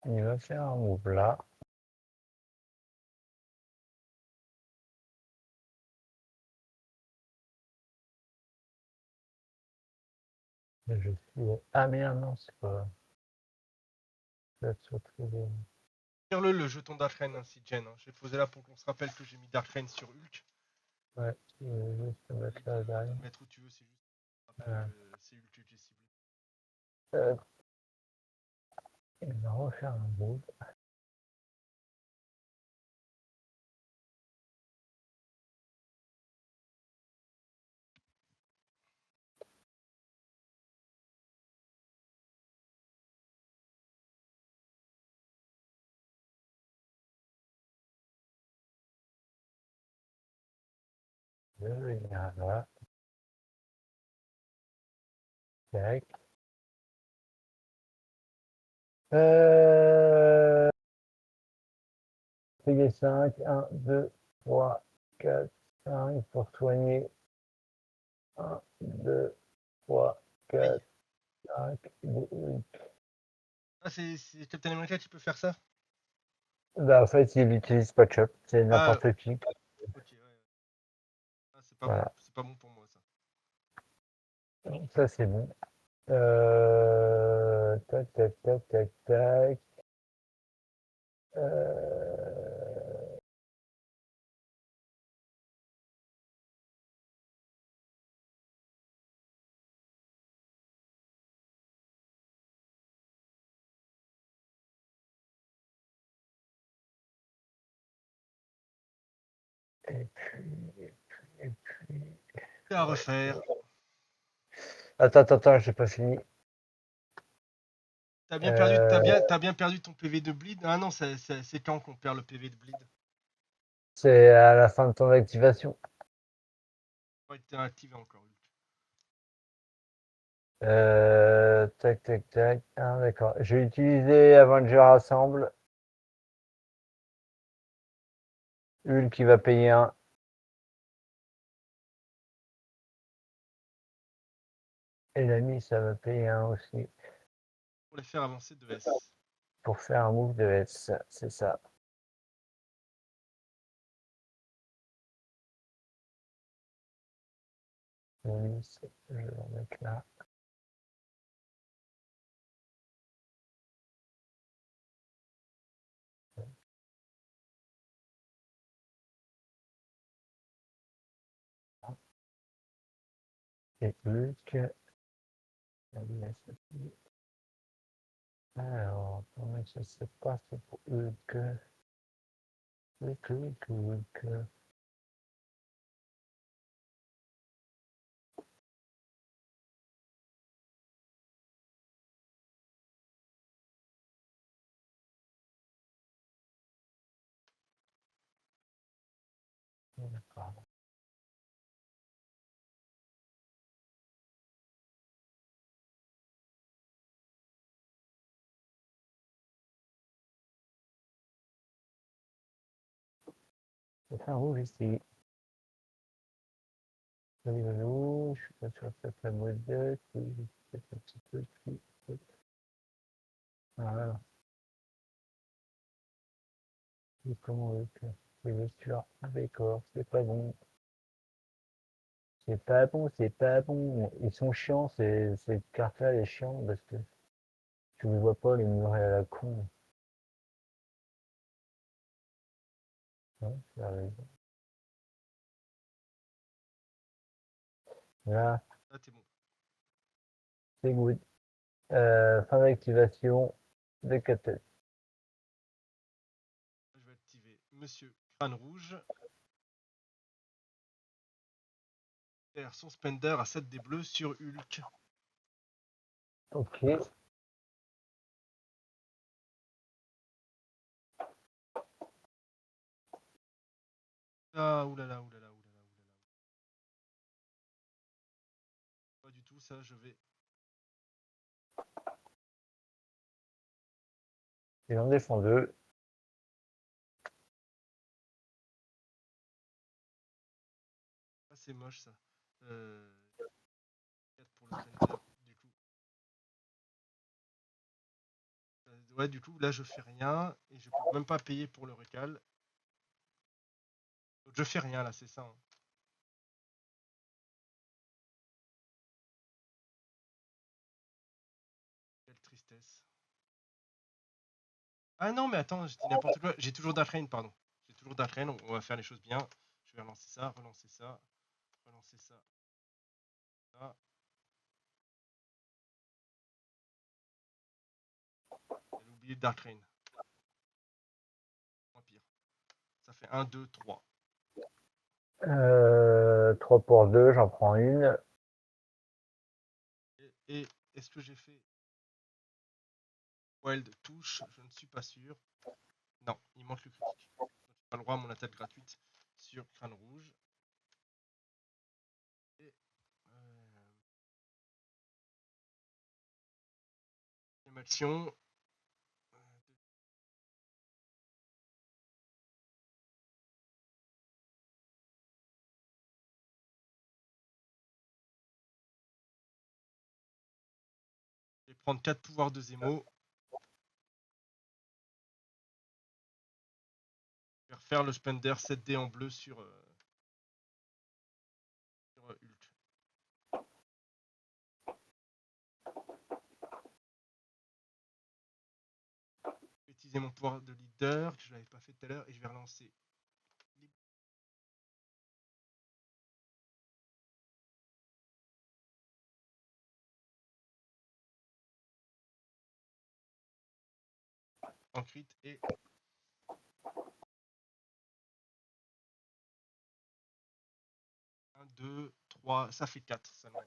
Il va faire un move là. Je suis. Ah merde, non, c'est pas. Tire-le le jeton Dark Rain ainsi Jen. Hein. J'ai posé là pour qu'on se rappelle que j'ai mis Dark Rain sur Hulk. Ouais, je vais juste le mettre là De derrière. le mettre où tu veux, c'est juste pour rappeler que c'est Hulk que j'ai ciblé. Euh, il va refaire un move. Je vais venir là. Tac. Payez 5, 1, 2, 3, 4, 5 pour soigner. 1, 2, 3, Aïe. 4, 5, 8. Ah, c'est Captain America qui peut faire ça? Bah, en fait, il utilise Patch-Up. C'est Ah, n'importe qui. ok, ouais. Ah, c'est pas bon. Voilà. C'est pas bon pour moi, ça. Ça, c'est bon. Tac, tac, tac, tac, tac. Euh, et puis. C'est à refaire. Attends, j'ai pas fini. T'as bien perdu, Euh, t'as bien perdu ton PV de bleed. Ah non, c'est quand qu'on perd le PV de bleed? c'est à la fin de ton activation. Ouais, t'es activé encore. Tac, tac, tac. Ah, d'accord. J'ai utilisé Avenger Assemble. Hulk qui va payer un. Et l'ami, ça va payer un aussi. Pour les faire avancer de S. Pour faire un move de S. C'est ça. L'ami, je vais le remettre là. Et Hulk. Alors, comment ça se passe pour Hulk? Hulk. D'accord. Je vais faire un move ici. Je suis pas sûr que ça modèle. C'est un petit peu plus. Voilà. Et comment Hulk? Les lectures. D'accord, c'est pas bon. C'est pas bon. Ils sont chiants, ces cartes-là, les chiants, parce que tu ne vois pas les murets à la con. Ouais, tu as raison. Là, Là, t'es bon. c'est good. Fin d'activation de Catel. Je vais activer Monsieur Crâne Rouge. Faire son spender à 7 des bleus sur Hulk. Ok. Ah, oulala, oulala, oulala, oulala. Pas du tout, ça, je vais. Ils en défendent deux. Ah, c'est moche, ça. 4 pour le spender, du coup. Ouais, du coup, là, je fais rien. Et je peux même pas payer pour le recal. Donc, je fais rien, là, c'est ça. Hein. Quelle tristesse. Ah non, mais attends, j'ai dit n'importe quoi. J'ai toujours Dark pardon. J'ai toujours Dark on va faire les choses bien. Je vais relancer ça, relancer ça, relancer ça. Ça. J'ai oublié Dark Rain. Moins pire. Ça fait 1, 2, 3. 3 pour 2, j'en prends une. Et est-ce que j'ai fait Wild touche? Je ne suis pas sûr. Non, il manque le critique. Donc, j'ai pas le droit à mon attaque gratuite sur Crâne Rouge. Et deuxième action. Je vais prendre 4 pouvoirs de Zemo. Je vais refaire le Spender 7D en bleu sur Hulk. utiliser mon pouvoir de leader, que je l'avais pas fait tout à l'heure, et je vais relancer. En crit et 1, 2, 3, ça fait 4 seulement.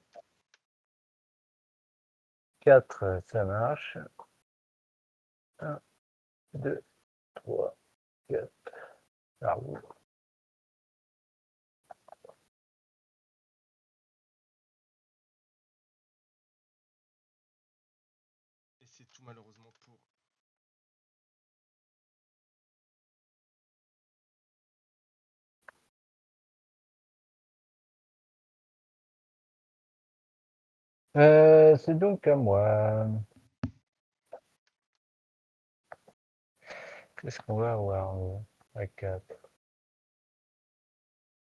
4, ça marche. 1, 2, 3, 4. Ça roule. Et c'est tout malheureusement pour. C'est donc à moi. Qu'est-ce qu'on va avoir, nous, à 4?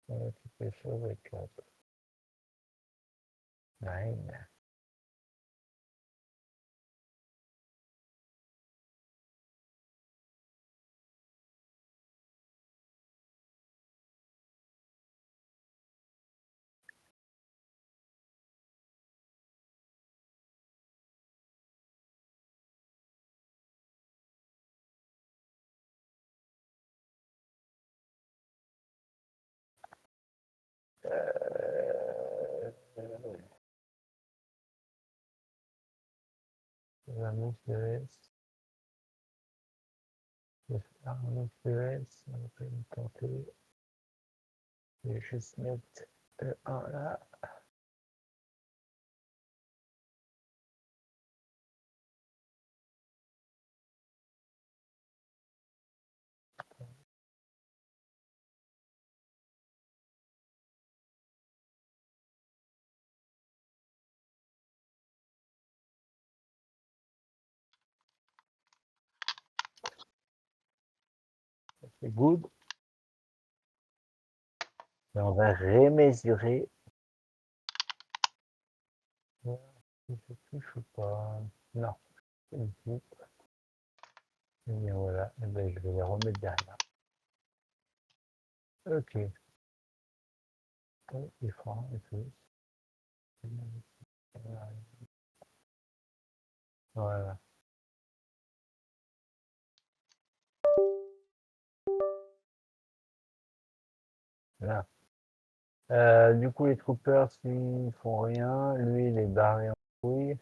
On va quelque chose à 4. 9. La mousse de S. La mousse de S. On va me tenter. Je vais juste mettre le 1 là. C'est good. Et on va remesurer. Si je touche ou pas. Non. Ici. Et voilà. Et ben, je vais les remettre derrière. Ok. Il franc et tout. Voilà. Là. Du coup, les troopers, s'ils font rien, lui, il est barré en couille. Du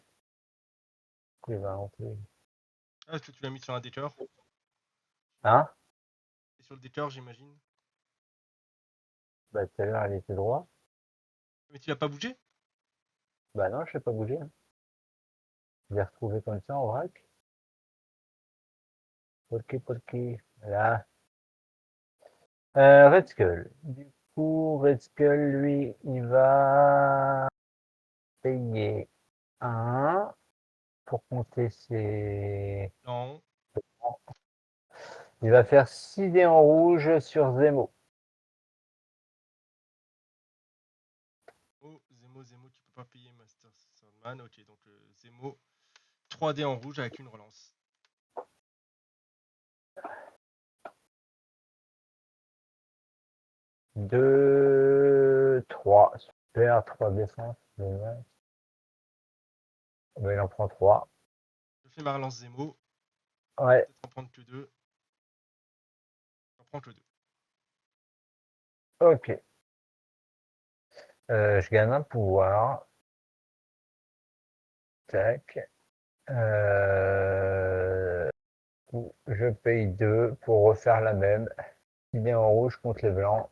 coup, il va en couille. Ah, est-ce que tu l'as mis sur un décor? Hein? Et sur le décor, j'imagine. Bah, tout à l'heure, il était droit. Mais tu l'as pas bougé? Bah non, je sais pas bouger. Hein. Je l'ai retrouvé comme ça en vrac. Polki. Là. Red Skull. Du coup, Red Skull, lui, il va payer 1 pour compter ses. Non. Il va faire 6 dés en rouge sur Zemo. Oh, Zemo, tu peux pas payer Master Swordman. Ok, donc Zemo, 3D en rouge avec une relance. 2, 3. Super, 3 défenses. Ben, il en prend 3. Je fais ma relance Zemo. Ouais. Peut-être en prendre que 2. J'en prends que 2. Ok. Je gagne un pouvoir. Tac. Je paye 2 pour refaire la même. Il est en rouge contre les blancs.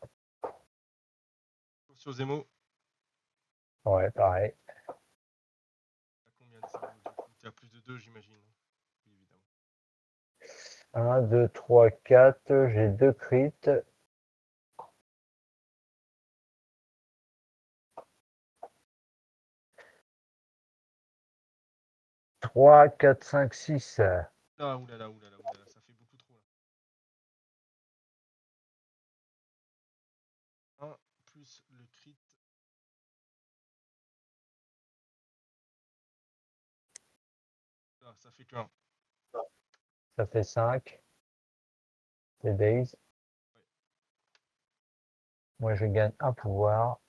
Sur Zemo, Ouais, pareil. t'as combien de Zemo du coup? T'as plus de 2, j'imagine. Oui, évidemment. 1, 2, 3, 4. J'ai 2 crits. 3, 4, 5, 6. Ah, oulala, ça fait beaucoup trop là. 1 plus le crit. Ah, ça fait que 1. Ça fait 5. C'est Days. Moi, je gagne un pouvoir.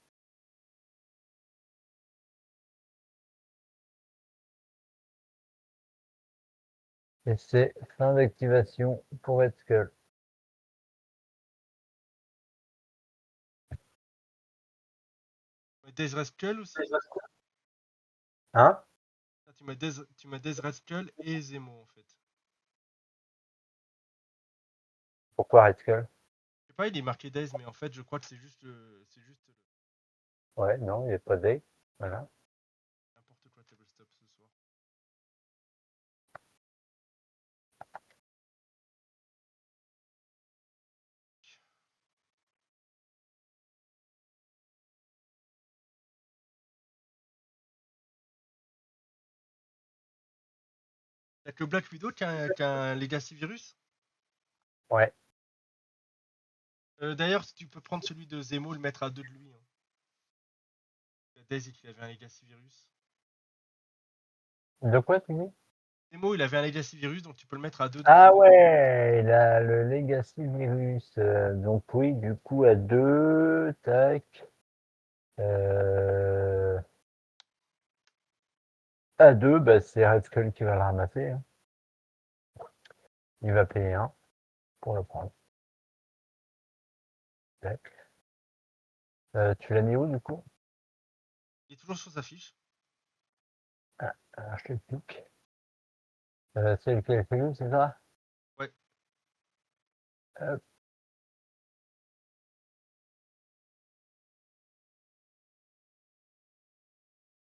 Et c'est fin d'activation pour Red Skull. Days Red Skull aussi? Hein? Ah, tu m'as Days Red Skull et Zemo en fait. Pourquoi Red Skull? Je sais pas, il est marqué Days, mais en fait, je crois que c'est juste Ouais, non, il n'y a pas Day. Voilà. n'importe quoi Table Stop ce soir. Y'a que Black Widow qui a un Legacy Virus. Ouais. D'ailleurs, si tu peux prendre celui de Zemo, le mettre à 2 de lui. Hein. Days, il avait un Legacy Virus. De quoi tu dis? Zemo, il avait un Legacy Virus, donc tu peux le mettre à 2 de Ah Zemo. ouais, il a le Legacy Virus. Donc oui, du coup, à 2, tac. Euh, à 2, bah, c'est Red Skull qui va le ramasser. Hein. Il va payer 1 pour le prendre. Tac. Tu l'as mis où du coup? Il est toujours sur sa fiche. Ah, alors je te clique. C'est lequel? C'est lui, c'est ça? Ouais. Hop.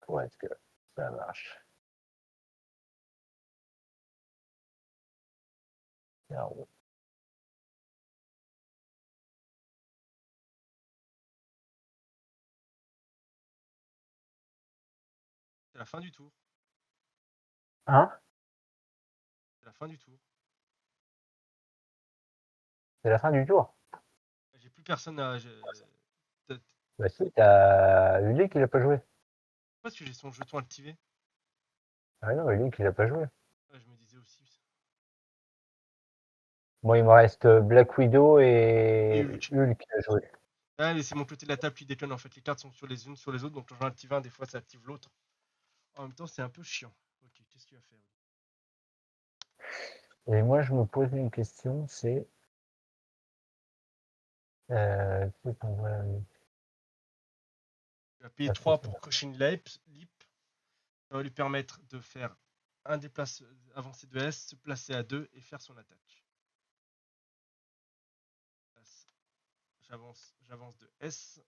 Red Skull. Ça marche. Bien. C'est la fin du tour. Hein? C'est la fin du tour. C'est la fin du tour. J'ai plus personne à. Bah si, t'as Uli qui l'a pas joué. Pourquoi est-ce que j'ai son jeton activé? Ah non, Uli qui l'a pas joué. Je me disais aussi. Bon, il me reste Black Widow Et et Hulk. Hulk qui a joué. Ah, mais c'est mon côté de la table qui déconne en fait. Les cartes sont sur les unes sur les autres, donc quand j'en active un, des fois ça active l'autre. En même temps, c'est un peu chiant. Ok, qu'est-ce qu'il va faire? Et moi, je me pose une question, c'est qu'est-ce qu'on va- Il va payer ah, c'est 3 ça. pour Crushing Leap. Ça va lui permettre de faire un déplace avancé de S, se placer à 2 et faire son attaque. J'avance de S.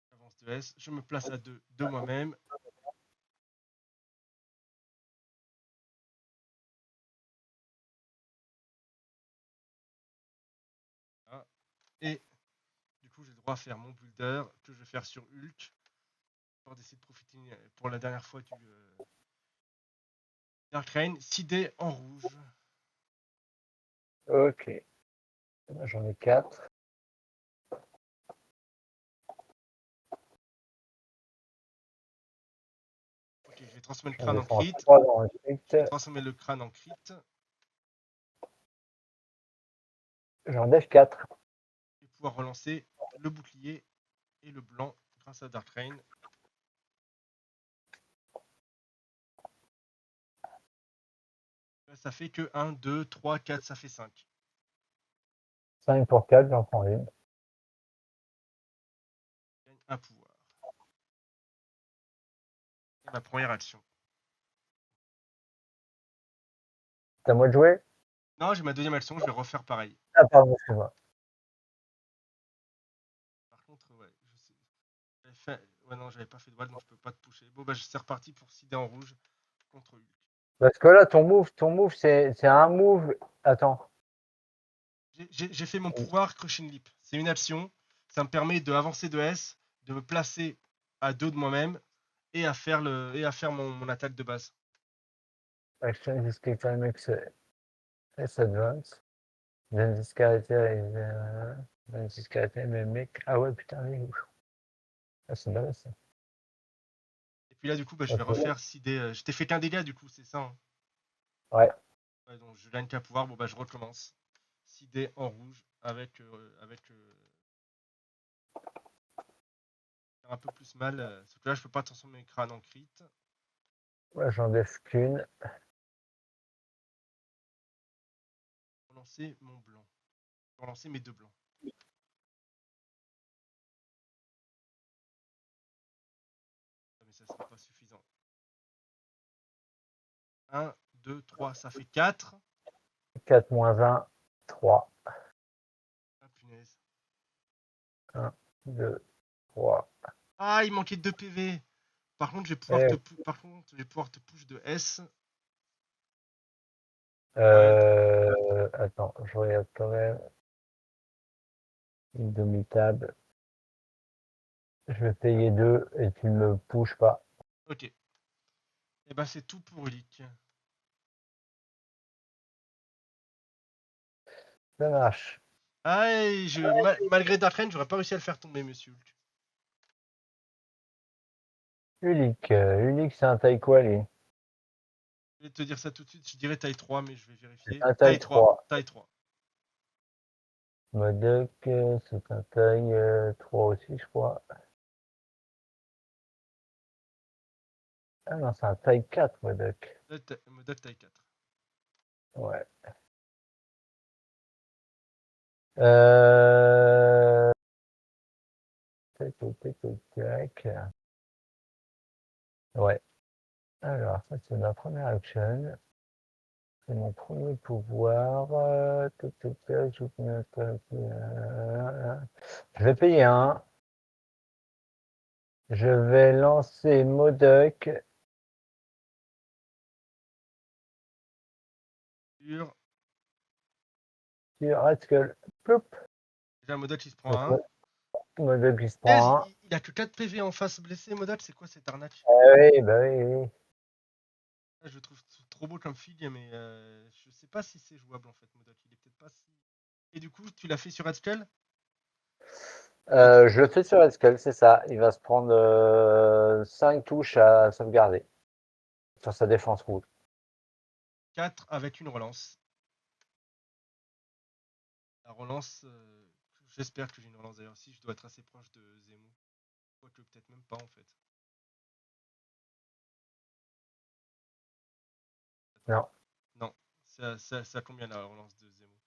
J'avance de S. Je me place à 2 de moi-même. Voilà. Et du coup, j'ai le droit à faire mon builder que je vais faire sur Hulk. Pour d'essayer de profiter pour la dernière fois du Dark Reign. 6 dés en rouge. Ok, j'en ai 4. Ok, je vais transformer le On crâne en descend à crit. 3 dans le crit. Je vais transformer le crâne en crit. J'en ai 4. Et pouvoir relancer le bouclier et le blanc grâce à Dark Reign. Là, ça fait que 1, 2, 3, 4, ça fait 5. 5 pour 4, j'en prends une. Je gagne un pouvoir. Et ma première action. C'est à moi de jouer? Non, j'ai ma deuxième action, je vais refaire pareil. Ah, pardon, excuse-moi. Par contre, ouais, je sais. Ouais, non, j'avais pas fait de wall, donc je peux pas te toucher. Bon, bah, c'est reparti pour 6 dés en rouge contre Hulk. Parce que là, ton move, c'est un move. Attends. J'ai fait mon pouvoir Crushing Leap. C'est une action. Ça me permet d'avancer de S, de me placer à 2 de moi-même et à faire, mon attaque de base. Action, this click time makes S advance. 26 caractères, 26 caractères, mais mec. Ah ouais, putain, oui. Ah, c'est balèze ça. Et puis là, du coup, bah, je vais Ok. refaire 6 dés. Je t'ai fait qu'un dégât, du coup, c'est ça, hein. Ouais. Ouais, donc je gagne qu'à pouvoir. Bon, bah, je recommence. 6 dés en rouge avec faire un peu plus mal. Sauf que là, je peux pas transformer mes crânes en crit. Ouais, j'en laisse qu'une. Relancer mon blanc. Relancer mes 2 blancs. Ah, mais ça sera pas suffisant. 1, 2, 3, ça fait 4. 4 moins 1, 3. Ah, punaise. 1, 2, 3. Ah, il manquait 2 PV. Par contre, Et, je vais pouvoir te push de S. Ouais, attends, je regarde quand même. Indomitable. Je vais payer 2 et tu ne me pushes pas. ok. Et bah, c'est tout pour Ulik. Ça marche. Ah, et malgré Darkren, j'aurais pas réussi à le faire tomber, monsieur Hulk. Unique. Unique, c'est un taille quoi, lui? Je vais te dire ça tout de suite. Je dirais taille 3, mais je vais C'est vérifier. un taille Taille 3. 3. Taille 3. Modoc, c'est un taille 3 aussi, je crois. Ah non, c'est un taille 4, Modoc. Modoc taille 4. Ouais. Euh... Tac, tac, tac, tac. Ouais. Alors, ça, c'est ma première action. C'est mon premier pouvoir. Tac, tac, tac, je vais payer un. Je vais lancer Modoc Sur. sur Red Skull. Ploup. Déjà, Modoc il se prend un. Modoc qui se Punaise, prend un. il a que 4 PV en face blessé, Modoc. C'est quoi cette arnaque? Ah oui, bah oui, oui. Ah, je le trouve trop beau comme figue, mais je sais pas si c'est jouable en fait, Modoc. Il est peut-être pas si. Et du coup, tu l'as fait sur Red Skull? Je le fais sur Red Skull, c'est ça. Il va se prendre 5 touches à sauvegarder sur sa défense rouge. 4 avec une relance. La relance, j'espère que j'ai une relance d'ailleurs. Si je dois être assez proche de Zemu. Quoique peut-être même pas en fait. Attends. Non. Non. Ça combien la relance de Zemu?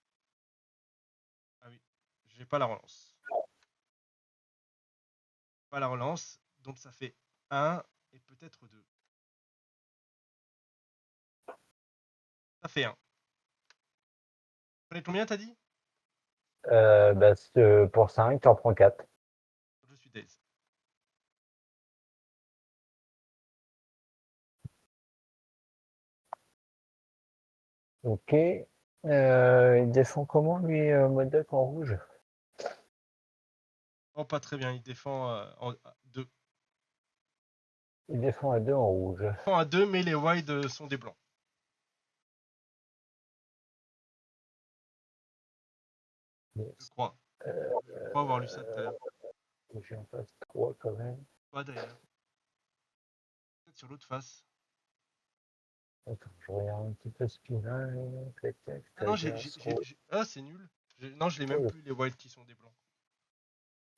Ah oui. J'ai pas la relance. Pas la relance. Donc ça fait 1 et peut-être 2. Ça fait 1. Prenez combien t'as dit? Bah, pour 5, tu en prends 4. Je suis Daze. Ok. Il défend comment, lui, Modoc en rouge? Oh, pas très bien. Il défend en 2. Il défend à 2 en rouge. Il défend à 2, mais les wide sont des blancs. Je Yes. crois. Je crois avoir lu ça tout à l'heure. J'en passe 3 quand même. Pas d'ailleurs. Peut-être sur l'autre face. Attends, je regarde un petit peu ce qu'il a. Tac, tac, Ah non, tac, Astro. Ah, c'est nul. Non, je l'ai même Oh, plus, les wide qui sont des blancs.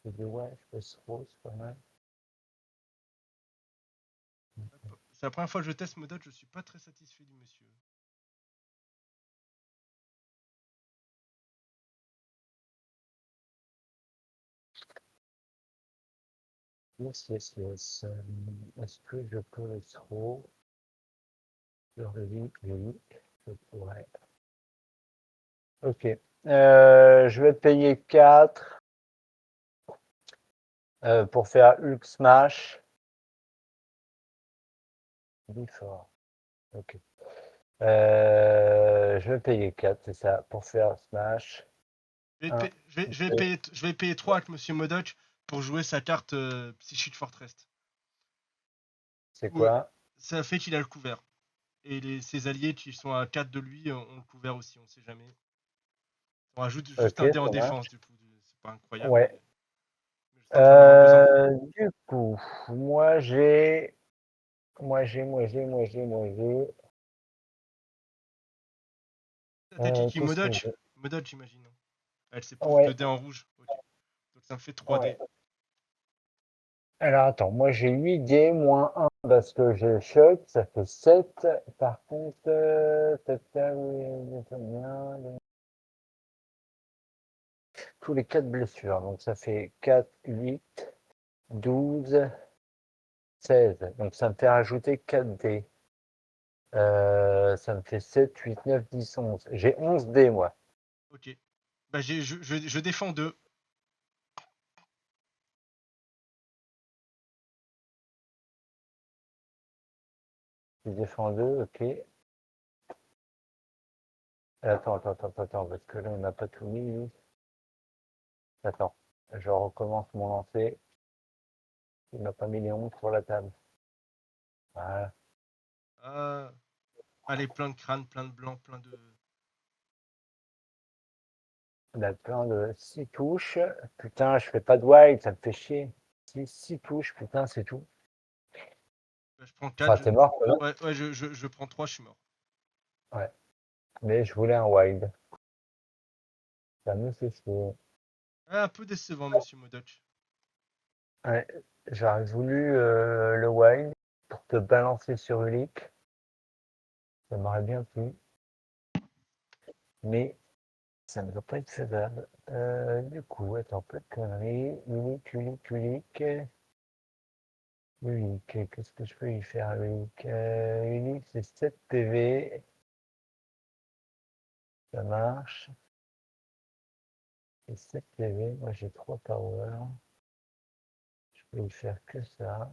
c'est des ouais, je fais Astro, c'est pas mal. C'est la première fois que je teste Modot, je suis pas très satisfait du monsieur. Yes, yes, yes. Est-ce que je peux Astro? Oui, je pourrais. Ok. Je vais payer 4 pour faire Hulk Smash. Before. Ok. Je vais payer 4, c'est ça, pour faire Smash. Un, Je vais payer 3 avec monsieur Modoc pour jouer sa carte Psychic Fortress. c'est Ouais, quoi? ça fait qu'il a le couvert. Et ses alliés qui sont à 4 de lui ont le couvert aussi, on sait jamais. On rajoute juste Ok, un dé en ça défense, marche. du coup. C'est pas incroyable, Ouais. mais juste en train d'avoir besoin. Du coup, moi j'ai. Moi j'ai. T'as dit qui Qu'est-ce que Mododge? j'ai? Mododge, j'imagine. Elle s'est pose Ouais, 2 dés en rouge. Ok. Donc ça me fait 3 ouais. dés. Alors attends, moi j'ai 8 dés moins un parce que j'ai le choc, ça fait 7. Par contre, oui, combien tous les 4 blessures. Donc ça fait 4, 8, 12, 16. Donc ça me fait rajouter 4 dés. Ça me fait 7, 8, 9, 10, 11. J'ai 11 dés moi. Ok. Bah, je défends 2. Je défends 2, ok. Attends, parce que là on n'a pas tout mis. Attends, je recommence mon lancer. Il m'a pas mis les 11 sur la table. Voilà. Ah. Allez, plein de crânes, plein de blancs, plein de. On a plein de 6 touches. Putain, je fais pas de wild, ça me fait chier. 6 touches, putain, c'est tout. Bah, je prends 4. Enfin, t'es mort, quoi. Ouais, ouais, je prends 3, je suis mort. Ouais. Mais je voulais un wild. Ça me fait chier. Ah, un peu décevant, monsieur Mododge. Ouais. J'aurais voulu le wild pour te balancer sur Ulick. Ça m'aurait bien plu. Mais ça ne va pas être faisable. Du coup, attends, pas de conneries. Ulick. Qu'est-ce que je peux y faire, Ulick Ulick, c'est 7 PV. Ça marche. Et 7 PV. Moi, j'ai 3 power. Je peux y faire que ça.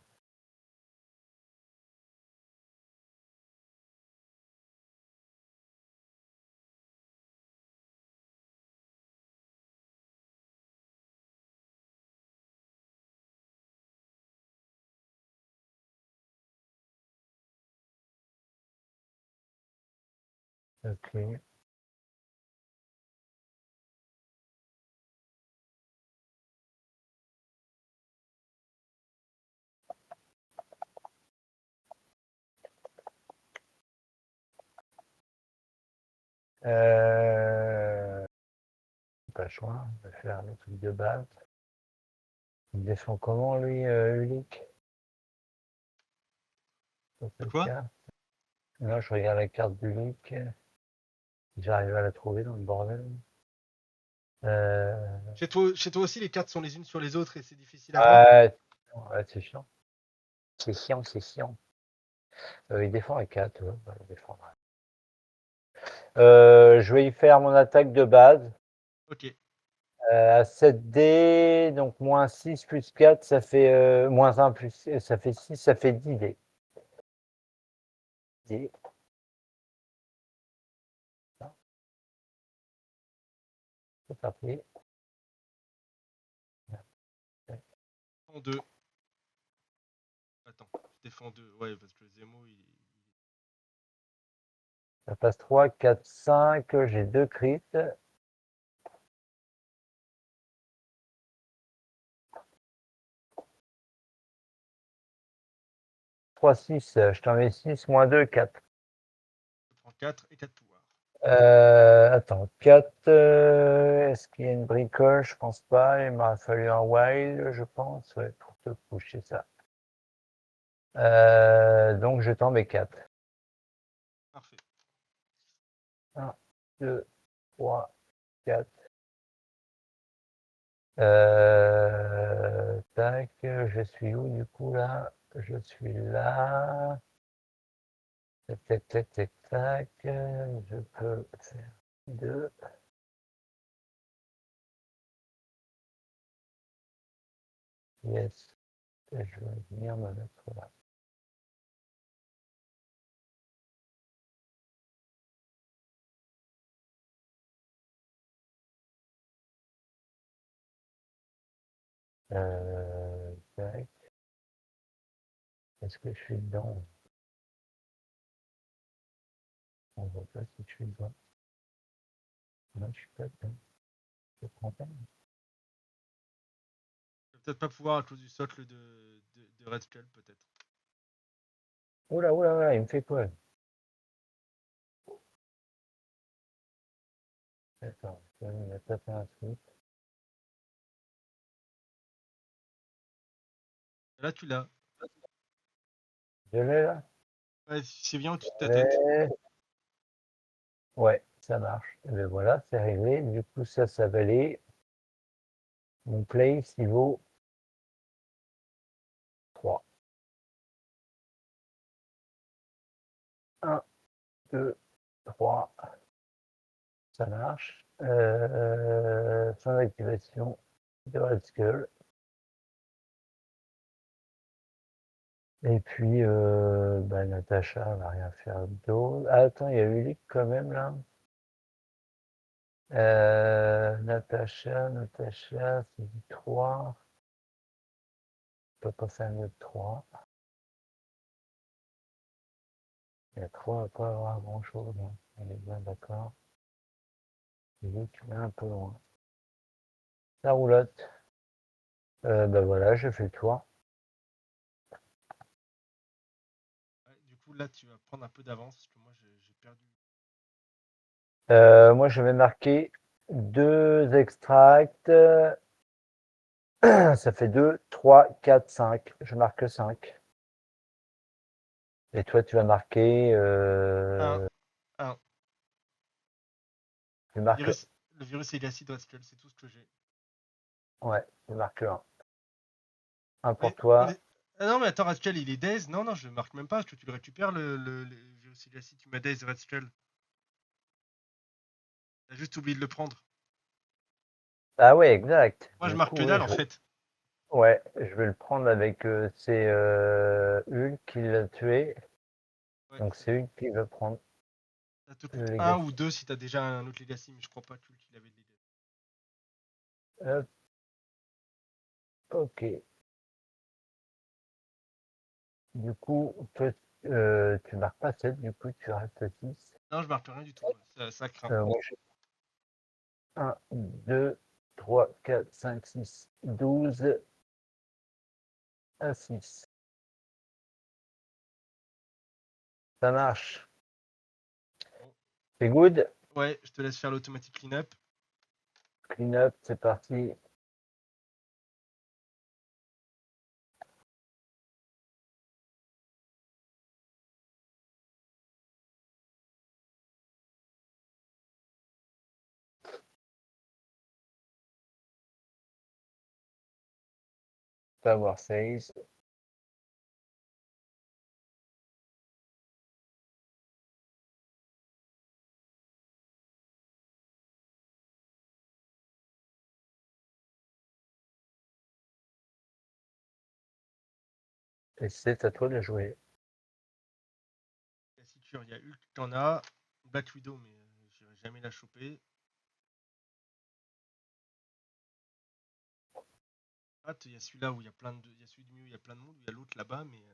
Ok. Pas le choix. On va faire le truc de base. Il défend comment, lui, Ulick? Sur De cette quoi? carte. Là, je regarde la carte d'Ulick. J'arrive à la trouver dans le bordel. Euh... Chez toi aussi, les cartes sont les unes sur les autres et c'est difficile à voir? Ouais, ouais, c'est chiant. C'est chiant. Il défend à 4. Ouais, bah, il défendra. Je vais y faire mon attaque de base. Ok. À 7 dés, donc moins 6 plus 4, ça fait moins 1 plus, ça fait 6, ça fait 10 dés. C'est parti. En 2. Attends, je défends 2. Ouais, parce que le Zemo, il. Ça passe 3, 4, 5, j'ai 2 crits. 3, 6, je t'en mets 6, moins 2, 4. Je prends 4 et 4 pouvoirs. Attends, 4, est-ce qu'il y a une bricole? Je pense pas, il m'aurait fallu un wild, je pense, ouais, pour te coucher ça. Donc je t'en mets 4. Parfait. 1, 2, 3, 4. Tac, je suis où du coup là? Je suis là. Tac, tac, tac, tac, tac. Je peux faire 2. Yes. Et je vais venir me mettre là. Tac. Est-ce que je suis dedans? On voit pas si je suis dedans. Non, je suis pas dedans. Je prends pas. Je vais peut-être pas pouvoir à cause du socle de Red Skull, peut-être. Oula, oula, oula, il me fait quoi? Attends, il m'a tapé un truc. Là, tu l'as. Je l'ai là? Ouais, c'est bien au-dessus de ta Je tête. l'ai. Ouais, ça marche. Et ben voilà, c'est réglé. Du coup, ça valait. Mon place, il vaut 3. 1, 2, 3. Ça marche. Fin d'activation de Red Skull. Et puis, bah, Natacha va rien faire d'autre. Ah, attends, il y a Ulick quand même là. Natacha, c'est du 3. On peut pas faire mieux de 3. Il y a 3, va pas avoir grand chose. Hein. On est bien d'accord. Ulick, tu es un peu loin. La roulotte. Bah voilà, j'ai fait le tour. Ouais, du coup, là, tu vas prendre un peu d'avance parce que moi, j'ai perdu. Moi, je vais marquer 2 extracts. Ça fait 2, 3, 4, 5. Je marque 5. Et toi, tu vas marquer. Un, un. Tu marques. Le virus et l'acide Red Skull, c'est tout ce que j'ai. Ouais, tu marques 1. 1 pour Mais, toi. ah non, mais attends, Red Skull, il est daze. Non, non, je marque même pas parce que tu le récupères, le virus et l'acide. Tu m'as daze Red Skull. T'as juste oublié de le prendre. Ah ouais, exact. Moi, je Du marque coup, que oui, dalle, en fait. ouais, je vais le prendre avec c'est Hulk qui l'a tué. Ouais, Donc c'est Hulk qui va prendre ça te le coûte un ou Legacy. deux si t'as déjà un autre Legacy, mais je crois pas qu'il avait de Legacy. Hop, ok. Du coup, toi, tu marques pas 7, du coup, tu restes à 6. Non, je marque rien du tout, moi. Ça craint. Moi, j'ai 1, 2, 3, 4, 5, 6, 12 à 6. Ça marche. Bon. C'est good. Ouais, je te laisse faire l'automatique clean-up. Clean up, c'est parti. Power 16. Et c'est à toi de jouer. La Secure, il y a Hulk, t'en as. Black Widow, mais j'irai jamais la choper. Ah, il y a celui-là où il y a plein de. Il y a celui du milieu où il y a plein de monde, il y a l'autre là-bas, mais.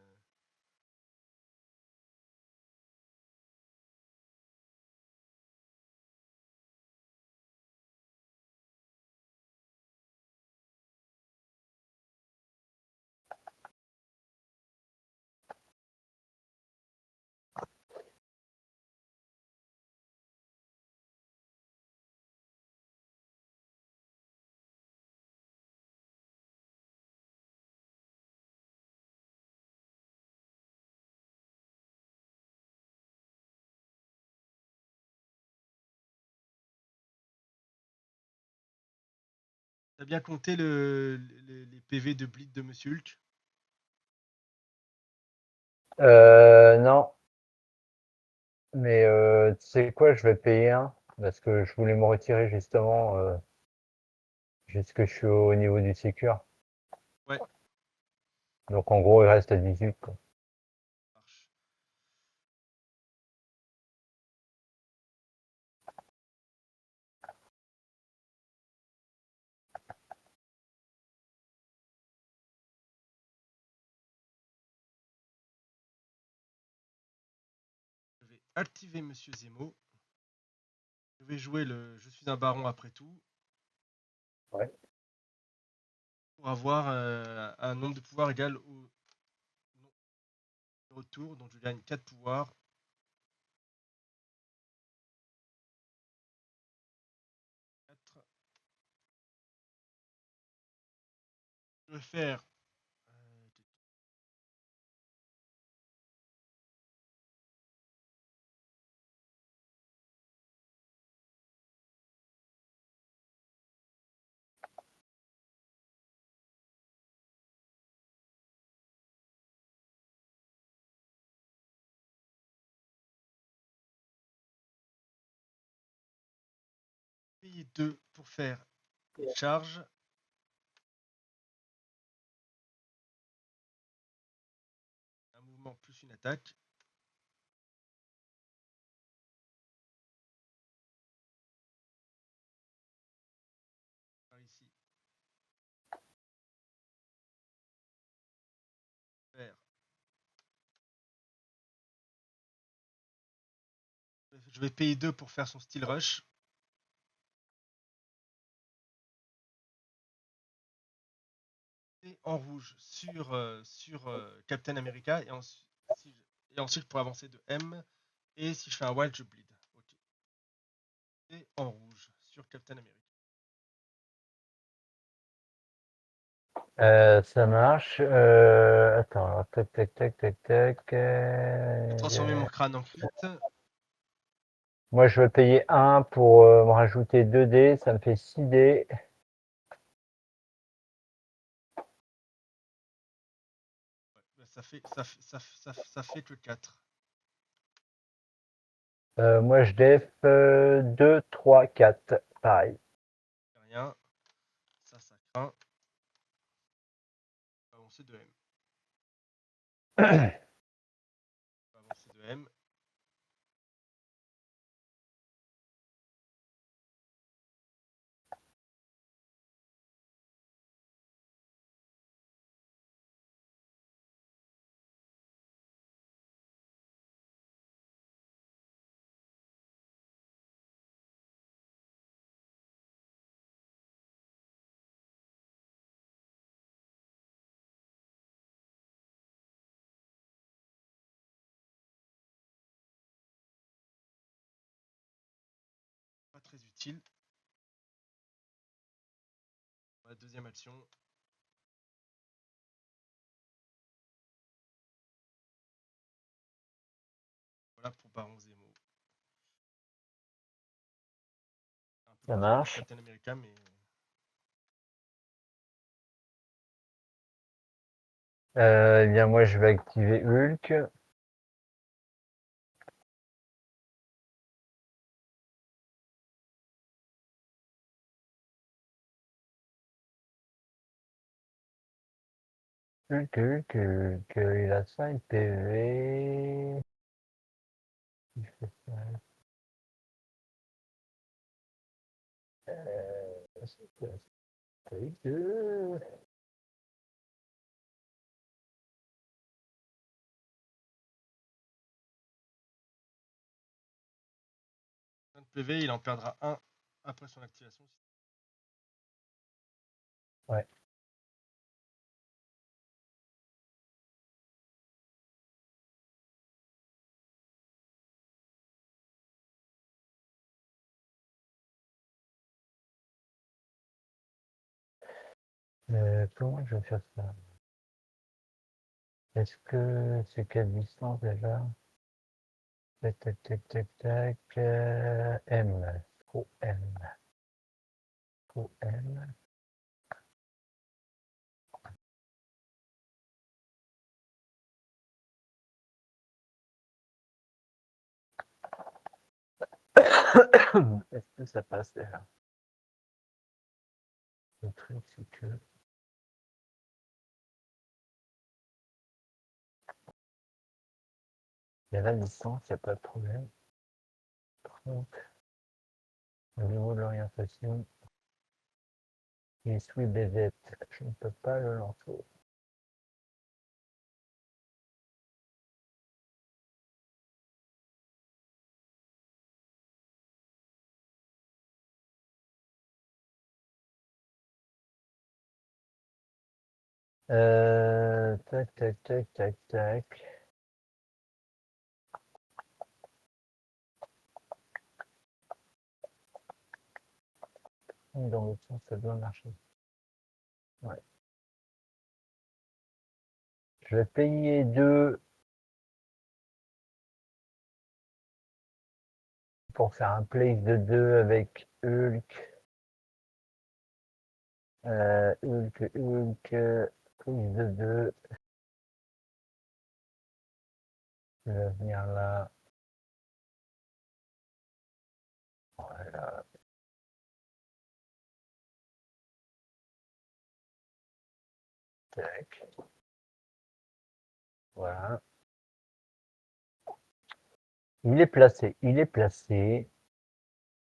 T'as bien compté les PV de bleed de Monsieur Hulk? Non, mais tu sais quoi, je vais payer un. Parce que je voulais me retirer justement, jusque je suis au niveau du sécure. Ouais, Donc en gros, il reste à 18, quoi. ça marche. Je vais activer Monsieur Zemo. Je vais jouer le Je suis un baron après tout. Ouais. pour avoir un nombre de pouvoirs égal au numéro de tour. Donc je gagne 4 pouvoirs. Je vais faire payer 2 pour faire une charge. Un mouvement plus une attaque. Par ici. Faire. Je vais payer 2 pour faire son style rush. Et en rouge sur Captain America. Et ensuite, pour avancer de M. Et si je fais un wild, je bleed. Ok. Et en rouge sur Captain America. Ça marche. Attends, alors, tac, tac, tac, tac, tac. Je vais transformer mon crâne en crit. Moi, je vais payer 1 pour me rajouter 2 dés. Ça me fait 6 dés. Ouais, ça fait que 4. Moi, je def 2, 3, 4. Pareil. Rien. Ça craint. On va avancer de M. On va avancer de M. Pas très utile. La deuxième action. Voilà pour Baron Zemo. Un peu Ça plus pour marche. Captain America, mais. Eh bien, moi, je vais activer Hulk. Hulk, Hulk, Hulk, il a 5 PV. Il fait ça. C'est quoi ça? Un PV, il en perdra un après son activation. Ouais. Comment je vais faire ça? Est-ce que c'est quelle distance déjà? Tac, tac, tac, tac, tac. M. Trop M. Trop M. Est-ce que ça passe déjà? Le truc, c'est que. Il y a la distance, il n'y a pas de problème. Donc, au niveau de l'orientation, il suit BZ. Je ne peux pas le lancer. Tac, tac, tac, tac, tac. Dans l'autre sens, ça doit marcher. Ouais. Je vais payer 2 pour faire un place de 2 avec Hulk. Hulk, place de 2. Je vais venir là. Voilà. Tac. Voilà. Il est placé. Il est placé.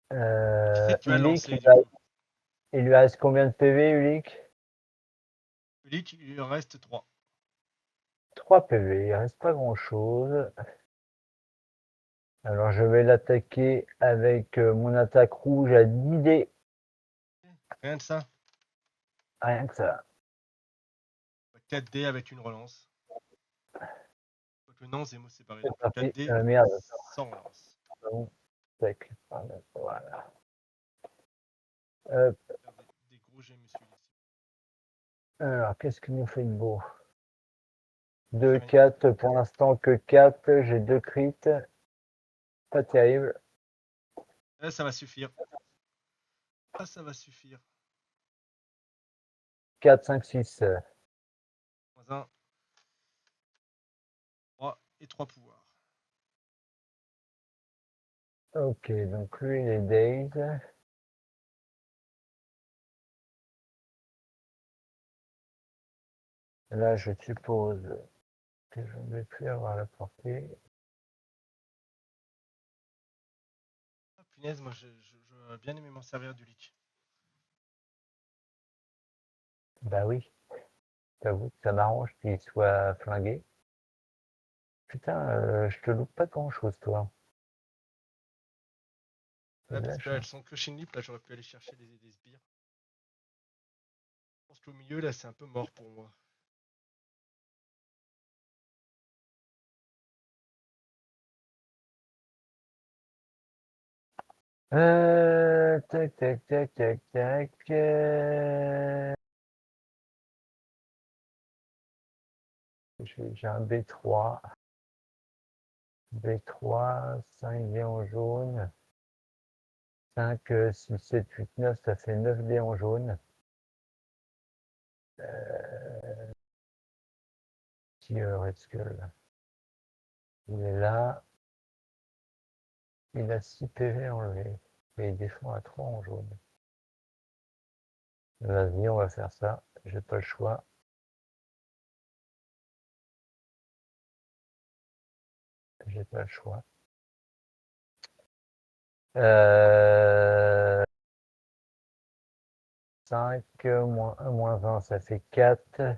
Qui c'est que tu as Ulik, lancé du coup? il lui reste combien de PV, Ulik? Ulik, il lui en reste 3. 3 PV, il reste pas grand-chose. Alors je vais l'attaquer avec mon attaque rouge à 10 dés. Rien de ça. Rien que ça. 4 dés avec une relance. Quoique non, Zemo séparé. C'est Donc 4 parti. dés Merde. sans relance. Pardon. Tac. Voilà. Faire des gros jets, monsieur Ulik. Alors, qu'est-ce qu'il nous fait de beau? Ça 2, fait rien. 4, pour l'instant que 4. J'ai 2 crits. Pas terrible. Ça va suffire. Ça va suffire. 4, 5, 6. Moins 1. 3 et 3 pouvoirs. Ok, donc lui, il est days. Là, je suppose que je ne vais plus avoir la portée. Ah, punaise, moi j'aurais bien aimé m'en servir du leak. Bah oui, j'avoue que ça m'arrange qu'il soit flingué. Putain, je te loupe pas grand-chose, toi. Là, De parce la que là, elles chance. sont que chez Nip, là j'aurais pu aller chercher des sbires. Je pense qu'au milieu, là, c'est un peu mort pour moi. Tac, tac, tac, tac, tac. J'ai un B3. B3, 5 dés en jaune. 5, 6, 7, 8, 9, ça fait 9 dés en jaune. Petit Red Skull. Il est là. Il a 6 PV enlevés. Et il défend à 3 en jaune. Vas-y, on va faire ça. J'ai pas le choix. J'ai pas le choix. 5, moins 20, ça fait 4.